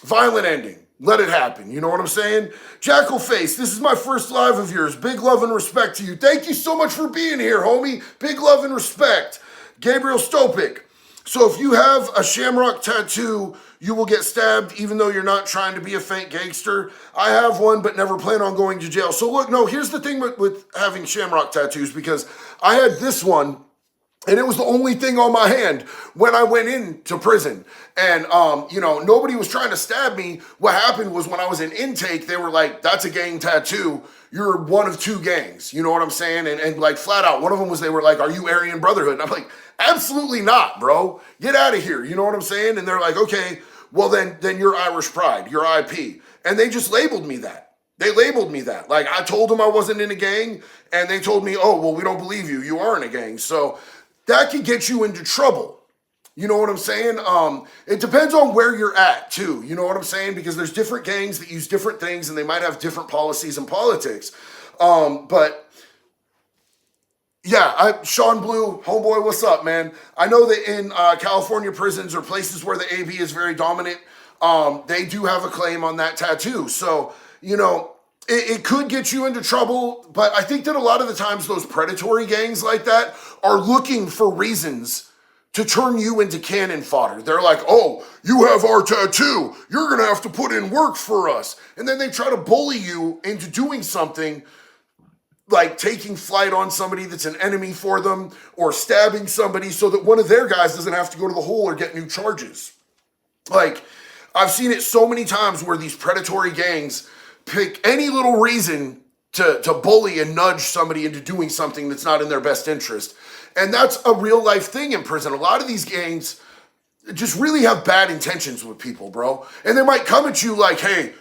violent ending. Let it happen. You know what I'm saying? Jackal Face, this is my first live of yours. Big love and respect to you. Thank you so much for being here, homie. Big love and respect. Gabriel Stopik. So if you have a shamrock tattoo, you will get stabbed even though you're not trying to be a fake gangster. I have one, but never plan on going to jail. So look, no, here's the thing with having shamrock tattoos, because I had this one, and it was the only thing on my hand when I went into prison. And, nobody was trying to stab me. What happened was when I was in intake, they were like, that's a gang tattoo. You're one of two gangs. You know what I'm saying? And like flat out, one of them was, they were like, are you Aryan Brotherhood? And I'm like, absolutely not, bro. Get out of here. You know what I'm saying? And they're like, okay, well then you're Irish Pride. You're IP. And they just labeled me that. They labeled me that. Like I told them I wasn't in a gang, and they told me, oh, well, we don't believe you. You are in a gang. So that could get you into trouble. You know what I'm saying? It depends on where you're at too. You know what I'm saying? Because there's different gangs that use different things, and they might have different policies and politics. But yeah, Sean Blue, homeboy, what's up, man? I know that in California prisons or places where the AB is very dominant, they do have a claim on that tattoo. So, it could get you into trouble, but I think that a lot of the times those predatory gangs like that are looking for reasons to turn you into cannon fodder. They're like, oh, you have our tattoo. You're going to have to put in work for us. And then they try to bully you into doing something like taking flight on somebody that's an enemy for them, or stabbing somebody so that one of their guys doesn't have to go to the hole or get new charges. Like, I've seen it so many times where these predatory gangs pick any little reason to bully and nudge somebody into doing something that's not in their best interest. And that's a real life thing in prison. A lot of these gangs just really have bad intentions with people, bro. And they might come at you like, hey,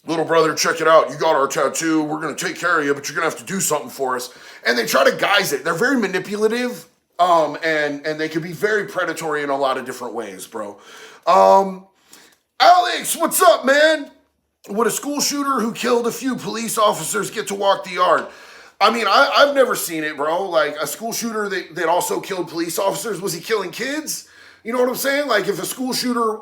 little brother, check it out. You got our tattoo. We're going to take care of you, but you're going to have to do something for us. And they try to guise it. They're very manipulative, and they can be very predatory in a lot of different ways, bro. Alex, what's up, man? Would a school shooter who killed a few police officers get to walk the yard? I mean, I've never seen it, bro. Like, a school shooter that also killed police officers, was he killing kids? You know what I'm saying? Like, if a school shooter,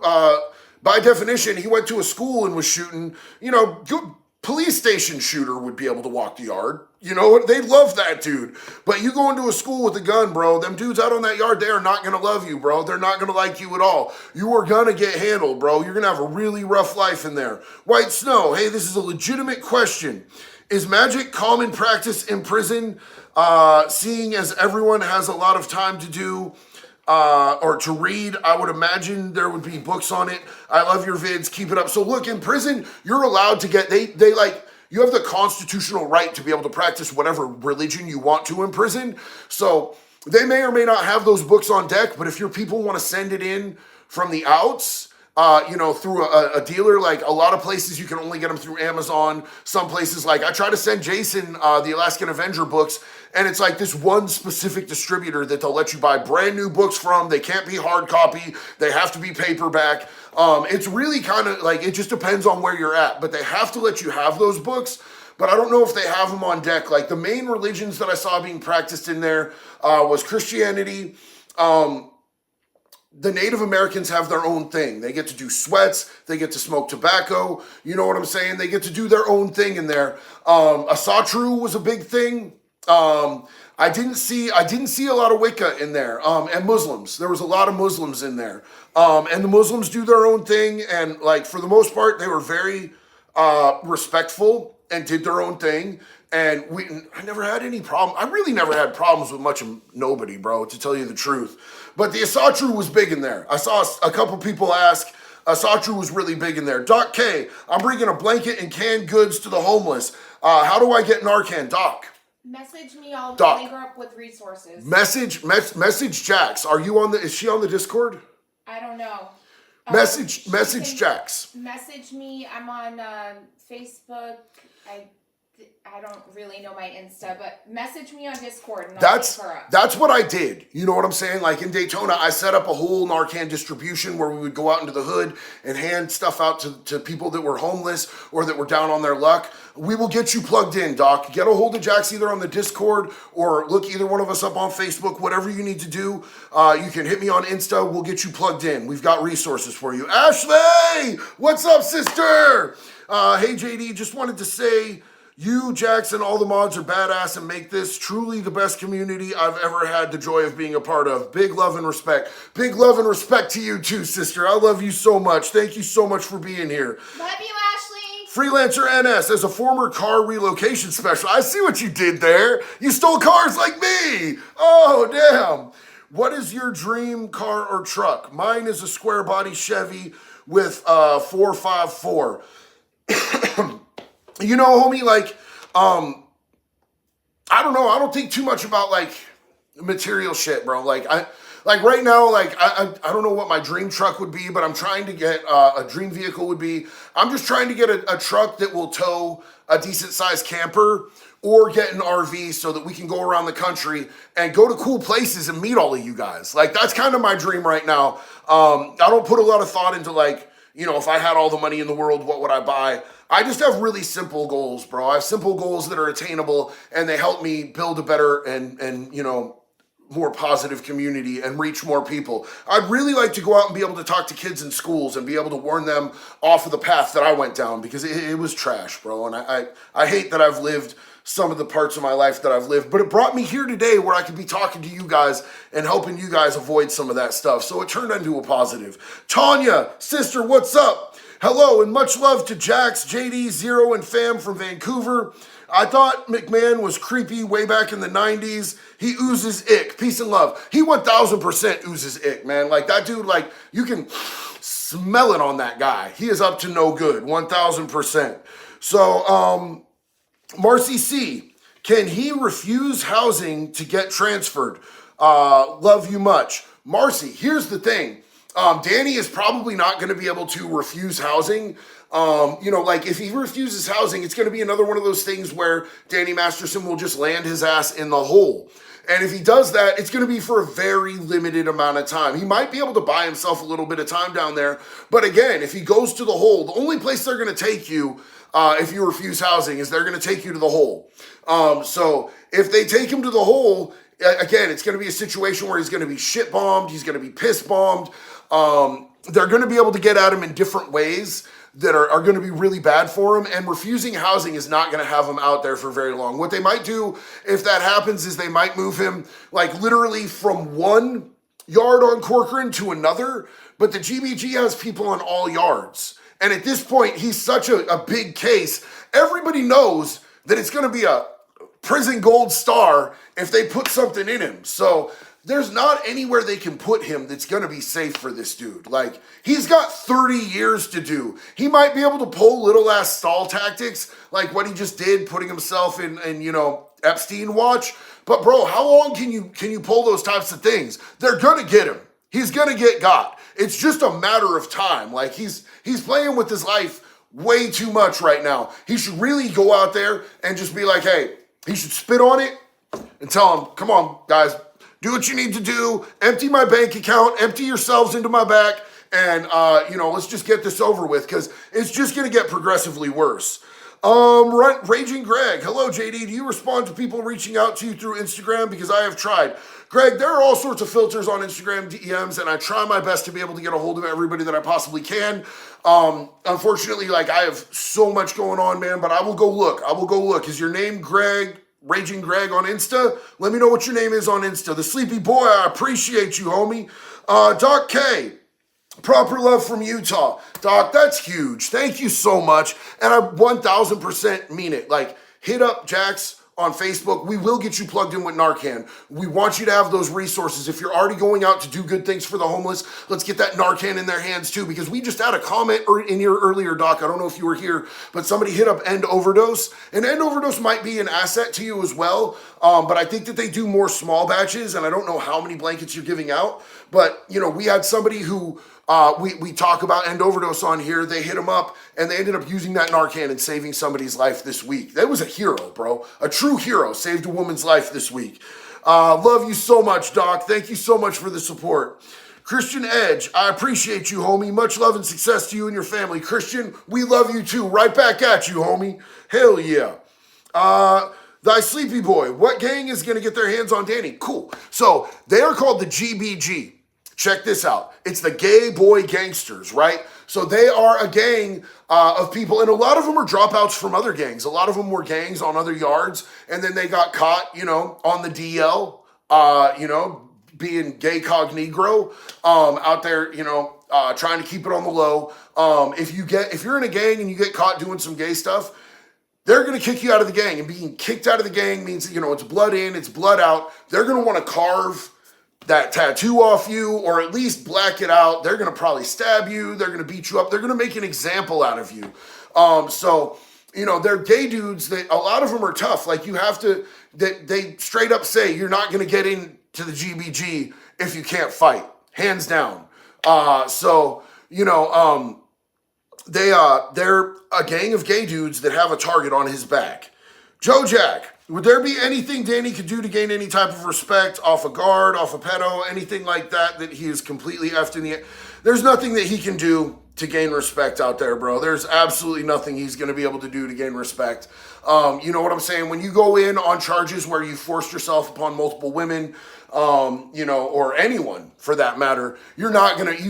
by definition, he went to a school and was shooting, good police station shooter would be able to walk the yard. You know what? They love that dude. But you go into a school with a gun, bro, them dudes out on that yard, they are not going to love you, bro. They're not going to like you at all. You are going to get handled, bro. You're going to have a really rough life in there. White Snow, hey, this is a legitimate question. Is magic common practice in prison, seeing as everyone has a lot of time to do or to read. I would imagine there would be books on it. I love your vids. Keep it up. So look, in prison, you're allowed to get, they like, you have the constitutional right to be able to practice whatever religion you want to in prison. So they may or may not have those books on deck, but if your people want to send it in from the outs, through a dealer, like a lot of places you can only get them through Amazon. Some places, like I try to send Jason the Alaskan Avenger books, and it's like this one specific distributor that they'll let you buy brand new books from. They can't be hard copy. They have to be paperback. It's really kind of like, it just depends on where you're at, but they have to let you have those books. But I don't know if they have them on deck. Like the main religions that I saw being practiced in there was Christianity. The Native Americans have their own thing. They get to do sweats. They get to smoke tobacco. You know what I'm saying? They get to do their own thing in there. Asatru was a big thing. I didn't see a lot of Wicca in there. And Muslims. There was a lot of Muslims in there. And the Muslims do their own thing. And like for the most part, they were very respectful and did their own thing. And I never had any problem. I really never had problems with much of nobody, bro, to tell you the truth. But the Asatru was big in there. I saw a couple people ask. Asatru was really big in there. Doc K, I'm bringing a blanket and canned goods to the homeless. How do I get Narcan? Doc. Message me. I'll link her up with resources. Message Jax. Are you on is she on the Discord? I don't know. Message Jax. Message me. I'm on Facebook. I don't really know my Insta, but message me on Discord and I'll link her up. That's what I did. You know what I'm saying? Like in Daytona, I set up a whole Narcan distribution where we would go out into the hood and hand stuff out to people that were homeless or that were down on their luck. We will get you plugged in, Doc. Get a hold of Jax either on the Discord or look either one of us up on Facebook, whatever you need to do. You can hit me on Insta. We'll get you plugged in. We've got resources for you. Ashley, what's up, sister? Hey, JD, just wanted to say, you, Jackson, all the mods are badass and make this truly the best community I've ever had the joy of being a part of. Big love and respect. Big love and respect to you too, sister. I love you so much. Thank you so much for being here. Love you, Ashley. Freelancer NS, as a former car relocation specialist, I see what you did there. You stole cars like me. Oh, damn. What is your dream car or truck? Mine is a square body Chevy with 454. You know, homie, like, I don't know. I don't think too much about, like, material shit, bro. Like right now, like, I don't know what my dream truck would be, but I'm trying to get, a dream vehicle would be, I'm just trying to get a truck that will tow a decent-sized camper or get an RV so that we can go around the country and go to cool places and meet all of you guys. Like, that's kind of my dream right now. I don't put a lot of thought into, like, you know, if I had all the money in the world, what would I buy? I just have really simple goals, bro. I have simple goals that are attainable, and they help me build a better and you know, more positive community and reach more people. I'd really like to go out and be able to talk to kids in schools and be able to warn them off of the path that I went down, because it was trash, bro. And I hate that I've lived some of the parts of my life that I've lived, but it brought me here today where I could be talking to you guys and helping you guys avoid some of that stuff. So it turned into a positive. Tanya, sister, what's up? Hello, and much love to Jax, JD, Zero, and fam from Vancouver. I thought McMahon was creepy way back in the 90s. He oozes ick. Peace and love. He 1000% oozes ick, man. Like, that dude, like, you can smell it on that guy. He is up to no good, 1000%. So, Marcy C, can he refuse housing to get transferred? Love you much. Marcy, here's the thing. Danny is probably not going to be able to refuse housing. You know, like, if he refuses housing, it's going to be another one of those things where Danny Masterson will just land his ass in the hole. And if he does that, it's going to be for a very limited amount of time. He might be able to buy himself a little bit of time down there. But again, if he goes to the hole, the only place they're going to take you if you refuse housing is they're going to take you to the hole. So if they take him to the hole, again, it's going to be a situation where he's going to be shit bombed. He's going to be piss bombed. They're going to be able to get at him in different ways that are going to be really bad for him, and refusing housing is not going to have him out there for very long. What they might do if that happens is they might move him, like, literally from one yard on Corcoran to another, but the GBG has people on all yards. And at this point, he's such a big case, everybody knows that it's going to be a prison gold star if they put something in him. So there's not anywhere they can put him that's going to be safe for this dude. Like, he's got 30 years to do. He might be able to pull little ass stall tactics like what he just did, putting himself in Epstein watch. But bro, how long can you pull those types of things? They're going to get him. He's going to get got. It's just a matter of time. Like, he's playing with his life way too much right now. He should really go out there and just be like, hey, he should spit on it and tell him, come on, guys, do what you need to do. Empty my bank account. Empty yourselves into my back. And, let's just get this over with, because it's just going to get progressively worse. Raging Greg. Hello, JD. Do you respond to people reaching out to you through Instagram? Because I have tried. Greg, there are all sorts of filters on Instagram DMs, and I try my best to be able to get a hold of everybody that I possibly can. Unfortunately, like, I have so much going on, man, but I will go look. Is your name Greg, Raging Greg on Insta? Let me know what your name is on Insta. The Sleepy Boy, I appreciate you, homie. Doc K. Proper love from Utah. Doc, that's huge. Thank you so much. And I 1000% mean it. Like, hit up Jax on Facebook. We will get you plugged in with Narcan. We want you to have those resources. If you're already going out to do good things for the homeless, let's get that Narcan in their hands too, because we just had a comment in your earlier, Doc. I don't know if you were here, but somebody hit up End Overdose. And End Overdose might be an asset to you as well. But I think that they do more small batches, and I don't know how many blankets you're giving out. But, we had somebody who we talk about End Overdose on here. They hit him up, and they ended up using that Narcan and saving somebody's life this week. That was a hero, bro. A true hero. Saved a woman's life this week. Love you so much, Doc. Thank you so much for the support. Christian Edge, I appreciate you, homie. Much love and success to you and your family. Christian, we love you too. Right back at you, homie. Hell yeah. Thy Sleepy Boy, what gang is going to get their hands on Danny? Cool. So they are called the GBG. Check this out. It's the Gay Boy Gangsters, right? So they are a gang of people, and a lot of them are dropouts from other gangs. A lot of them were gangs on other yards, and then they got caught, on the DL, being gay cog negro, out there, trying to keep it on the low. If you're in a gang and you get caught doing some gay stuff, they're going to kick you out of the gang, and being kicked out of the gang means, it's blood in, it's blood out. They're going to want to carve that tattoo off you, or at least black it out. They're going to probably stab you. They're going to beat you up. They're going to make an example out of you. They're gay dudes that a lot of them are tough. Like, they straight up say, you're not going to get into the GBG if you can't fight, hands down. They're a gang of gay dudes that have a target on his back. Joe Jack, would there be anything Danny could do to gain any type of respect off a guard, off a pedo, anything like that he is completely effed in the air? There's nothing that he can do to gain respect out there, bro. There's absolutely nothing he's going to be able to do to gain respect. You know what I'm saying? When you go in on charges where you forced yourself upon multiple women, or anyone for that matter, you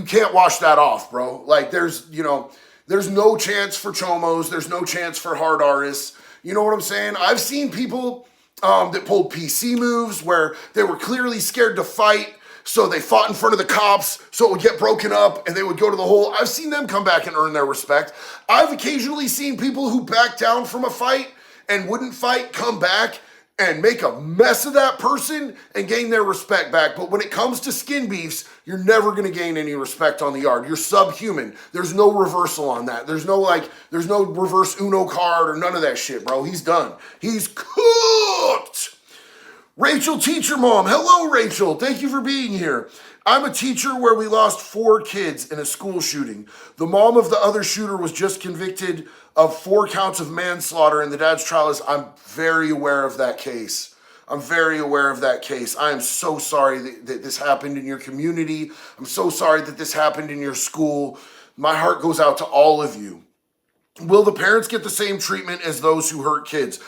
can't wash that off, bro. Like, there's no chance for chomos. There's no chance for hard artists. You know what I'm saying? I've seen people that pulled PC moves where they were clearly scared to fight, so they fought in front of the cops so it would get broken up and they would go to the hole. I've seen them come back and earn their respect. I've occasionally seen people who backed down from a fight and wouldn't fight come back and make a mess of that person and gain their respect back. But when it comes to skin beefs, you're never going to gain any respect on the yard. You're subhuman. There's no reversal on that. There's no reverse Uno card or none of that shit, bro. He's done. He's cooked. Rachel, teacher mom. Hello, Rachel. Thank you for being here. I'm a teacher where we lost 4 kids in a school shooting. The mom of the other shooter was just convicted of 4 counts of manslaughter, and the dad's trial is, I'm very aware of that case. I am so sorry that this happened in your community. I'm so sorry that this happened in your school. My heart goes out to all of you. Will the parents get the same treatment as those who hurt kids?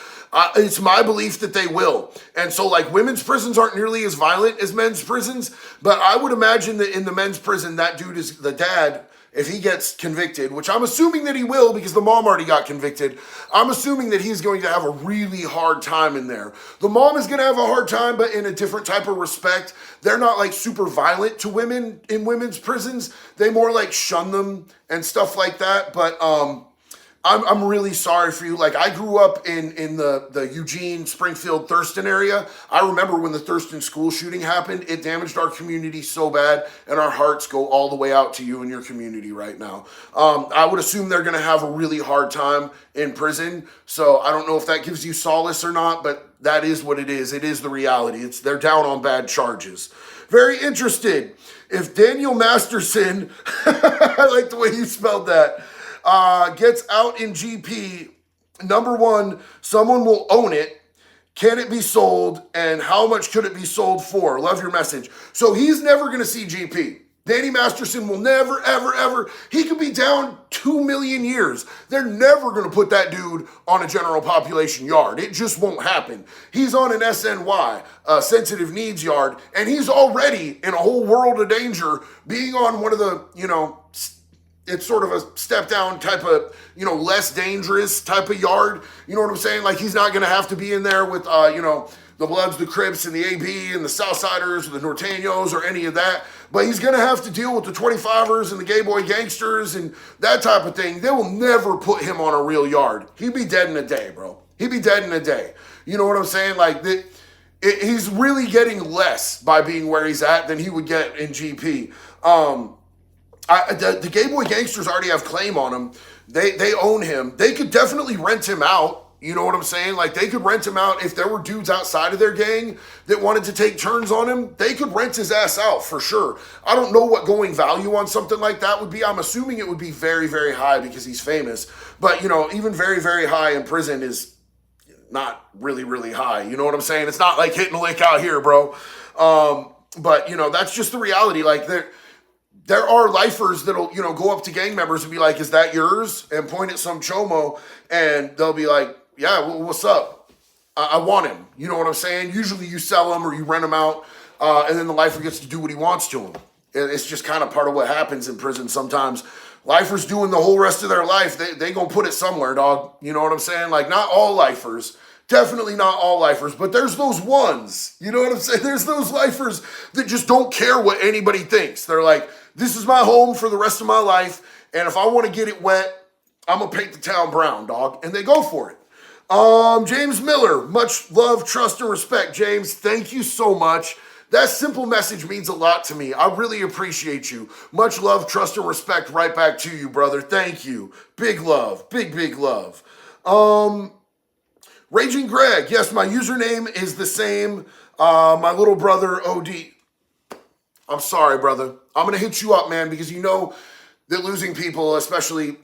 It's my belief that they will. And so, like, women's prisons aren't nearly as violent as men's prisons, but I would imagine that in the men's prison, that dude is the dad. If he gets convicted, which I'm assuming that he will because the mom already got convicted, I'm assuming that he's going to have a really hard time in there. The mom is going to have a hard time, but in a different type of respect. They're not like super violent to women in women's prisons. They more like shun them and stuff like that. But I'm really sorry for you. Like, I grew up in the Eugene, Springfield, Thurston area. I remember when the Thurston school shooting happened. It damaged our community so bad, and our hearts go all the way out to you and your community right now. I would assume they're going to have a really hard time in prison, so I don't know if that gives you solace or not, but that is what it is. It is the reality. They're down on bad charges. Very interested. If Daniel Masterson, I like the way you spelled that, gets out in GP, number one, someone will own it. Can it be sold? And how much could it be sold for? Love your message. So he's never going to see GP. Danny Masterson will never, ever, ever. He could be down 2 million years. They're never going to put that dude on a general population yard. It just won't happen. He's on an SNY, sensitive needs yard, and he's already in a whole world of danger being on one of the, it's sort of a step down type of, less dangerous type of yard. You know what I'm saying? Like, he's not going to have to be in there with, the Bloods, the Crips, and the AB, and the Southsiders, or the Norteños, or any of that. But he's going to have to deal with the 25ers and the gay boy gangsters and that type of thing. They will never put him on a real yard. He'd be dead in a day, bro. He'd be dead in a day. You know what I'm saying? Like, he's really getting less by being where he's at than he would get in GP. The gay boy gangsters already have claim on him. They own him. They could definitely rent him out. You know what I'm saying? Like, they could rent him out. If there were dudes outside of their gang that wanted to take turns on him, they could rent his ass out for sure. I don't know what going value on something like that would be. I'm assuming it would be very, very high because he's famous. But, even very, very high in prison is not really, really high. You know what I'm saying? It's not like hitting a lick out here, bro. But, that's just the reality. Like, there are lifers that'll, go up to gang members and be like, is that yours? And point at some chomo, and they'll be like, yeah, what's up? I want him. You know what I'm saying? Usually you sell him or you rent him out, and then the lifer gets to do what he wants to him. It's just kind of part of what happens in prison sometimes. Lifers doing the whole rest of their life, they gonna put it somewhere, dog. You know what I'm saying? Like, not all lifers. Definitely not all lifers, but there's those ones. You know what I'm saying? There's those lifers that just don't care what anybody thinks. They're like, this is my home for the rest of my life, and if I want to get it wet, I'm gonna paint the town brown, dog. And they go for it. James Miller, much love, trust, and respect. James, thank you so much. That simple message means a lot to me. I really appreciate you. Much love, trust, and respect right back to you, brother. Thank you. Big love. Big, big love. Raging Greg, yes, my username is the same. My little brother, OD. I'm sorry, brother. I'm going to hit you up, man, because you know that losing people, especially...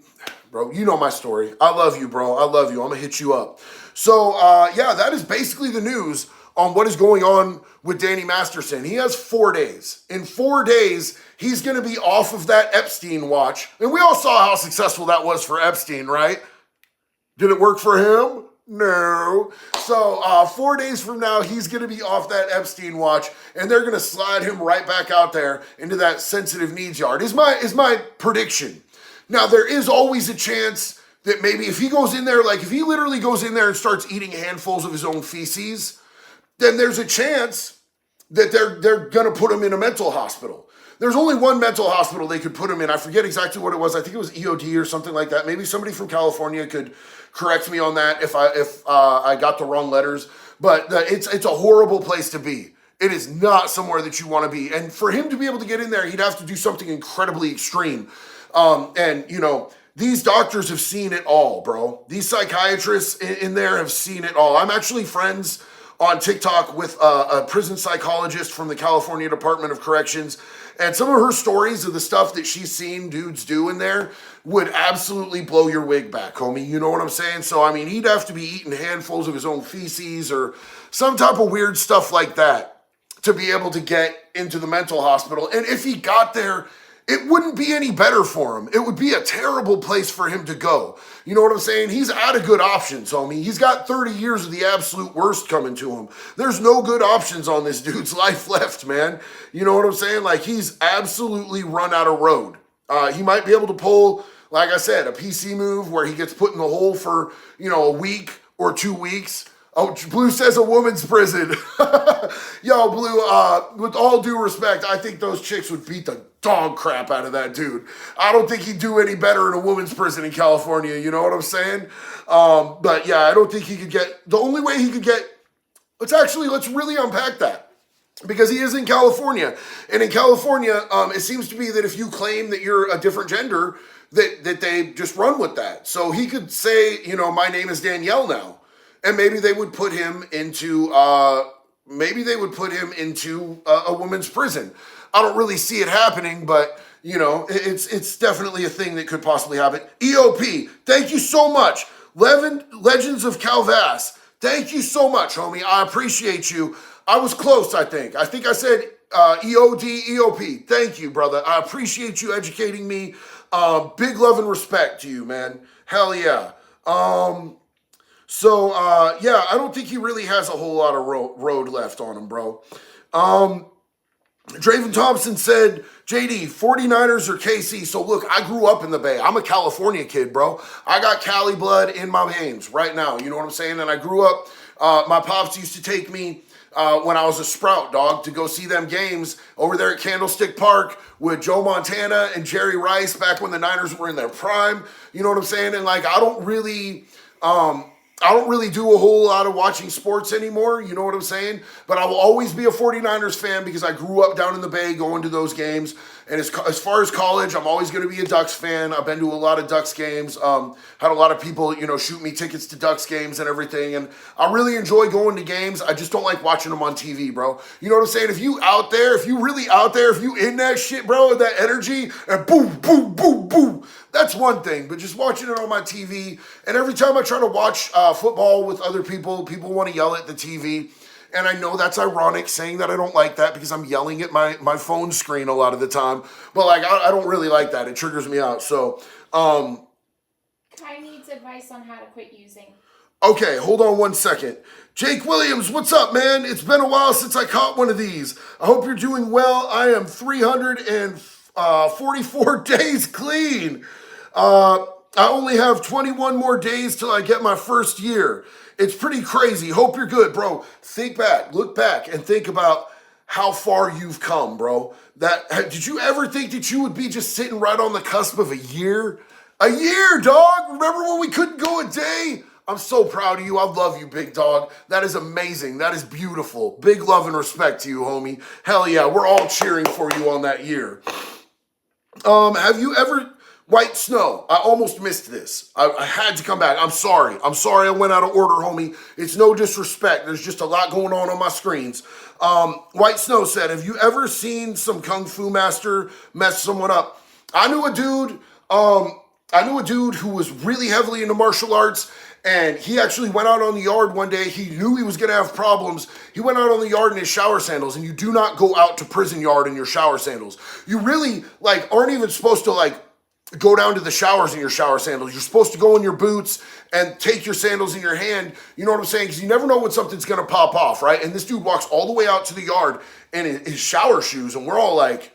Bro, you know my story. I love you, bro. I love you. I'm going to hit you up. So, yeah, that is basically the news on what is going on with Danny Masterson. He has 4 days. In 4 days, he's going to be off of that Epstein watch. And we all saw how successful that was for Epstein, right? Did it work for him? No. So 4 days from now, he's going to be off that Epstein watch, and they're going to slide him right back out there into that sensitive needs yard, is my prediction. Now, there is always a chance that maybe if he goes in there, like if he literally goes in there and starts eating handfuls of his own feces, then there's a chance that they're going to put him in a mental hospital. There's only one mental hospital they could put him in. I forget exactly what it was. I think it was EOD or something like that. Maybe somebody from California could correct me on that if I got the wrong letters. But it's a horrible place to be. It is not somewhere that you want to be. And for him to be able to get in there, he'd have to do something incredibly extreme. These doctors have seen it all, bro. These psychiatrists in there have seen it all. I'm actually friends on TikTok with a prison psychologist from the California Department of Corrections. And some of her stories of the stuff that she's seen dudes do in there would absolutely blow your wig back, homie. You know what I'm saying? So, I mean, he'd have to be eating handfuls of his own feces or some type of weird stuff like that to be able to get into the mental hospital. And if he got there, it wouldn't be any better for him. It would be a terrible place for him to go. You know what I'm saying? He's out of good options, homie. He's got 30 years of the absolute worst coming to him. There's no good options on this dude's life left, man. You know what I'm saying? Like, he's absolutely run out of road. He might be able to pull, like I said, a PC move where he gets put in the hole for, a week or 2 weeks. Oh, Blue says a woman's prison. Yo, Blue, with all due respect, I think those chicks would beat the dog crap out of that dude. I don't think he'd do any better in a woman's prison in California, you know what I'm saying? But yeah, I don't think he could get, the only way he could get, let's really unpack that. Because he is in California. And in California, it seems to be that if you claim that you're a different gender, that they just run with that. So he could say, my name is Danielle now. And maybe they would put him into a woman's prison. I don't really see it happening, but it's definitely a thing that could possibly happen. EOP, thank you so much. Legends of Calvas, thank you so much, homie. I appreciate you. I was close, I think. I think I said EOP. Thank you, brother. I appreciate you educating me. Big love and respect to you, man. Hell yeah. Yeah, I don't think he really has a whole lot of road left on him, bro. Draven Thompson said, JD, 49ers or KC. So look, I grew up in the Bay. I'm a California kid, bro. I got Cali blood in my veins right now. You know what I'm saying? And I grew up, my pops used to take me when I was a sprout, dog, to go see them games over there at Candlestick Park with Joe Montana and Jerry Rice back when the Niners were in their prime. You know what I'm saying? And like, I don't really do a whole lot of watching sports anymore, you know what I'm saying? But I will always be a 49ers fan because I grew up down in the Bay going to those games. And as far as college, I'm always going to be a Ducks fan. I've been to a lot of Ducks games. Had a lot of people, shoot me tickets to Ducks games and everything. And I really enjoy going to games. I just don't like watching them on TV, bro. You know what I'm saying? If you really out there, if you in that shit, bro, that energy, and boom, boom, boom, boom, that's one thing. But just watching it on my TV, and every time I try to watch football with other people want to yell at the TV. And I know that's ironic saying that I don't like that because I'm yelling at my phone screen a lot of the time. But like, I don't really like that. It triggers me out. So, Kai needs advice on how to quit using. Okay, hold on one second. Jake Williams, what's up, man? It's been a while since I caught one of these. I hope you're doing well. I am 344 days clean. I only have 21 more days till I get my first year. It's pretty crazy. Hope you're good, bro. Look back, and think about how far you've come, bro. Did you ever think that you would be just sitting right on the cusp of a year? A year, dog! Remember when we couldn't go a day? I'm so proud of you. I love you, big dog. That is amazing. That is beautiful. Big love and respect to you, homie. Hell yeah, we're all cheering for you on that year. Have you ever... White Snow, I almost missed this. I had to come back. I'm sorry I went out of order, homie. It's no disrespect. There's just a lot going on my screens. White Snow said, have you ever seen some Kung Fu master mess someone up? I knew a dude who was really heavily into martial arts, and he actually went out on the yard one day. He knew he was going to have problems. He went out on the yard in his shower sandals, and you do not go out to prison yard in your shower sandals. You really, aren't even supposed to, go down to the showers in your shower sandals. You're supposed to go in your boots and take your sandals in your hand. You know what I'm saying? Because you never know when something's going to pop off, right? And this dude walks all the way out to the yard in his shower shoes, and we're all like,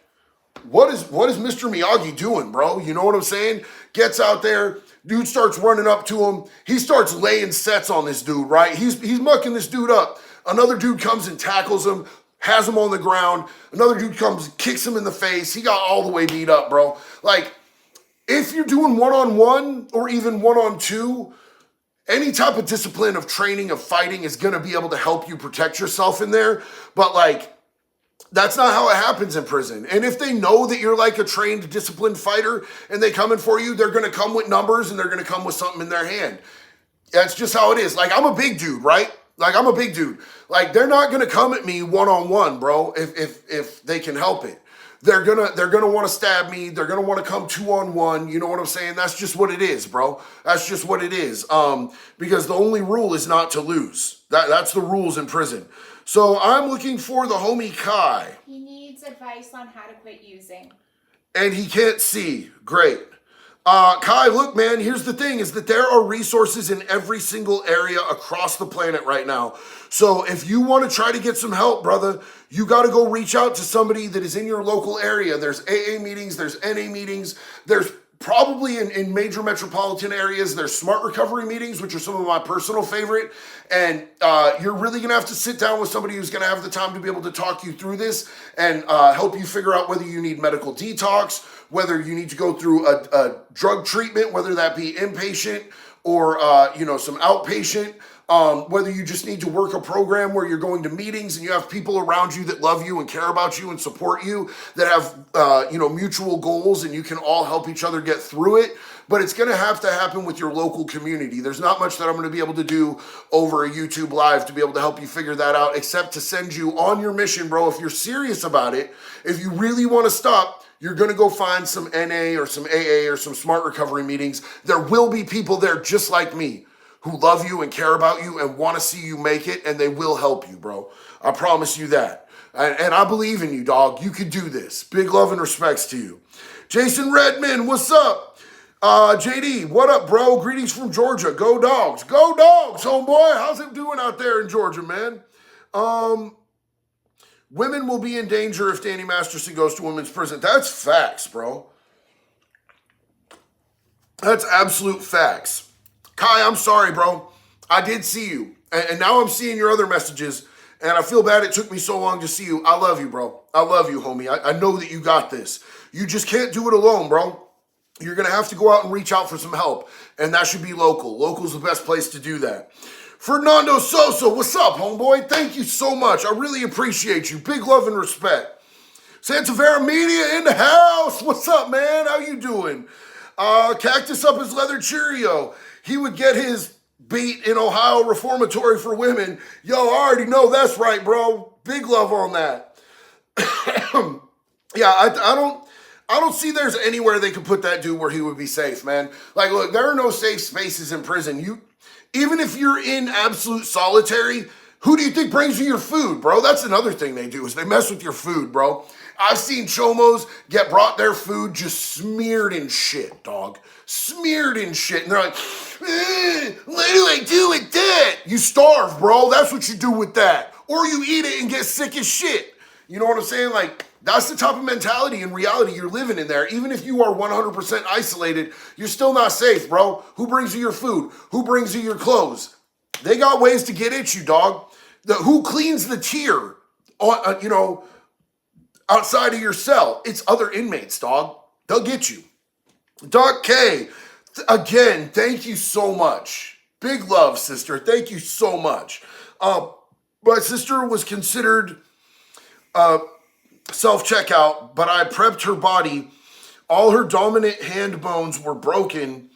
what is Mr. Miyagi doing, bro? You know what I'm saying? Gets out there. Dude starts running up to him. He starts laying sets on this dude, right? He's mucking this dude up. Another dude comes and tackles him, has him on the ground. Another dude comes, kicks him in the face. He got all the way beat up, bro. If you're doing one-on-one or even one-on-two, any type of discipline of training, of fighting is going to be able to help you protect yourself in there. But that's not how it happens in prison. And if they know that you're a trained, disciplined fighter and they come in for you, they're going to come with numbers and they're going to come with something in their hand. That's just how it is. I'm a big dude, right? I'm a big dude. They're not going to come at me one-on-one, bro, if they can help it. They're gonna want to stab me. They're gonna want to come 2-on-1. You know what I'm saying? That's just what it is, bro. That's just what it is. Because the only rule is not to lose. That's the rules in prison. So I'm looking for the homie Kai. He needs advice on how to quit using. And he can't see. Great. Kai, look, man, here's the thing, is that there are resources in every single area across the planet right now. So if you want to try to get some help, brother, you got to go reach out to somebody that is in your local area. There's AA meetings, there's NA meetings, there's probably in major metropolitan areas, there's smart recovery meetings, which are some of my personal favorite. And you're really going to have to sit down with somebody who's going to have the time to be able to talk you through this and help you figure out whether you need medical detox, whether you need to go through a drug treatment, whether that be inpatient or, some outpatient. Whether you just need to work a program where you're going to meetings and you have people around you that love you and care about you and support you, that have, mutual goals, and you can all help each other get through it. But it's going to have to happen with your local community. There's not much that I'm going to be able to do over a YouTube Live to be able to help you figure that out, except to send you on your mission, bro. If you're serious about it, if you really want to stop, you're going to go find some NA or some AA or some smart recovery meetings. There will be people there just like me who love you and care about you and want to see you make it, and they will help you, bro. I promise you that. And I believe in you, dog. You could do this. Big love and respects to you. Jason Redman, what's up? JD, what up, bro? Greetings from Georgia. Go Dogs. Go Dogs, homeboy. How's it doing out there in Georgia, man? Women will be in danger if Danny Masterson goes to women's prison. That's facts, bro. That's absolute facts. Kai, I'm sorry, bro. I did see you. And now I'm seeing your other messages. And I feel bad it took me so long to see you. I love you, bro. I love you, homie. I know that you got this. You just can't do it alone, bro. You're going to have to go out and reach out for some help. And that should be local. Local's the best place to do that. Fernando Sosa, what's up, homeboy? Thank you so much. I really appreciate you. Big love and respect. Santa Vera Media in the house. What's up, man? How you doing? Cactus up his leather Cheerio. He would get his beat in Ohio Reformatory for Women. Yo, I already know that's right, bro. Big love on that. Yeah, I don't see there's anywhere they could put that dude where he would be safe, man. Like, look, there are no safe spaces in prison. Even if you're in absolute solitary, who do you think brings you your food, bro? That's another thing they do, is they mess with your food, bro. I've seen chomos get brought their food just smeared in shit, dog. Smeared in shit. And they're like, what do I do with that? You starve, bro. That's what you do with that. Or you eat it and get sick as shit. You know what I'm saying? Like, that's the type of mentality and reality you're living in there. Even if you are 100% isolated, you're still not safe, bro. Who brings you your food? Who brings you your clothes? They got ways to get at you, dog. Who cleans the tier on, outside of your cell? It's other inmates, dog. They'll get you. Doc K, again, thank you so much. Big love, sister. Thank you so much. My sister was considered self-checkout, but I prepped her body. All her dominant hand bones were broken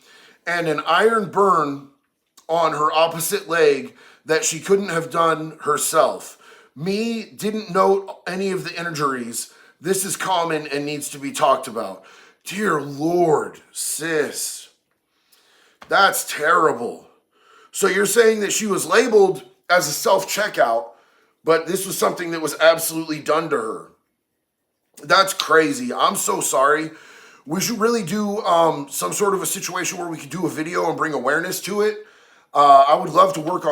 and an iron burn on her opposite leg that she couldn't have done herself. Me didn't note any of the injuries. This is common and needs to be talked about. Dear Lord, sis, that's terrible. So you're saying that she was labeled as a self-checkout, but this was something that was absolutely done to her. That's crazy. I'm so sorry. We should really do some sort of a situation where we could do a video and bring awareness to it. I would love to work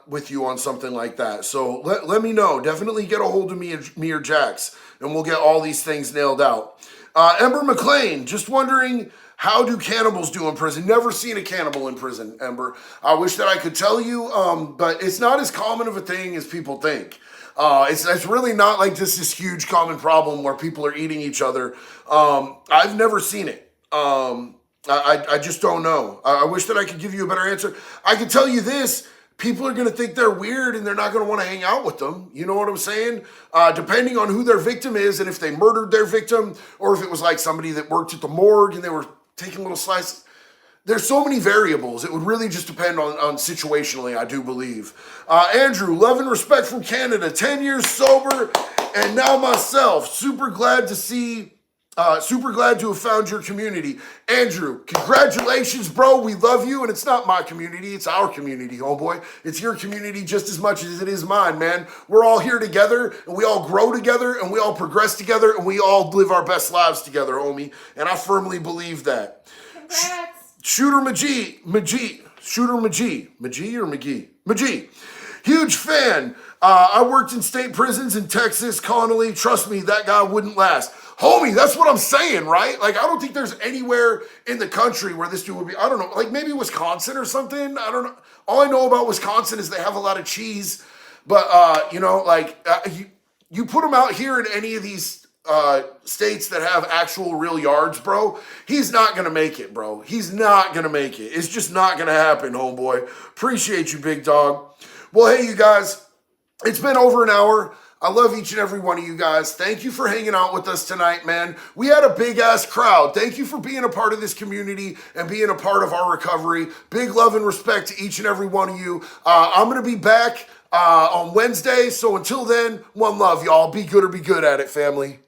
with you on something like that. So let me know. Definitely get a hold of me or Jax, and we'll get all these things nailed out. Ember McLean, just wondering, how do cannibals do in prison? Never seen a cannibal in prison, Ember. I wish that I could tell you, but it's not as common of a thing as people think. It's really not like this huge common problem where people are eating each other. I've never seen it. I just don't know. I wish that I could give you a better answer. I can tell you this. People are going to think they're weird and they're not going to want to hang out with them. You know what I'm saying? Depending on who their victim is and if they murdered their victim or if it was like somebody that worked at the morgue and they were taking little slices. There's so many variables. It would really just depend on situationally, I do believe. Andrew, love and respect from Canada. 10 years sober and now myself. Super glad to have found your community. Andrew, congratulations, bro. We love you, and it's not my community. It's our community, homeboy. It's your community just as much as it is mine, man. We're all here together, and we all grow together, and we all progress together, and we all live our best lives together, homie. And I firmly believe that. Congrats. Shooter Majee. Huge fan. I worked in state prisons in Texas, Connolly. Trust me, that guy wouldn't last. Homie, that's what I'm saying, right? Like, I don't think there's anywhere in the country where this dude would be, I don't know, like maybe Wisconsin or something. I don't know. All I know about Wisconsin is they have a lot of cheese. But, you put him out here in any of these states that have actual real yards, bro, he's not going to make it, bro. He's not going to make it. It's just not going to happen, homeboy. Appreciate you, big dog. Well, hey, you guys, it's been over an hour. I love each and every one of you guys. Thank you for hanging out with us tonight, man. We had a big-ass crowd. Thank you for being a part of this community and being a part of our recovery. Big love and respect to each and every one of you. I'm going to be back on Wednesday. So until then, one love, y'all. Be good or be good at it, family.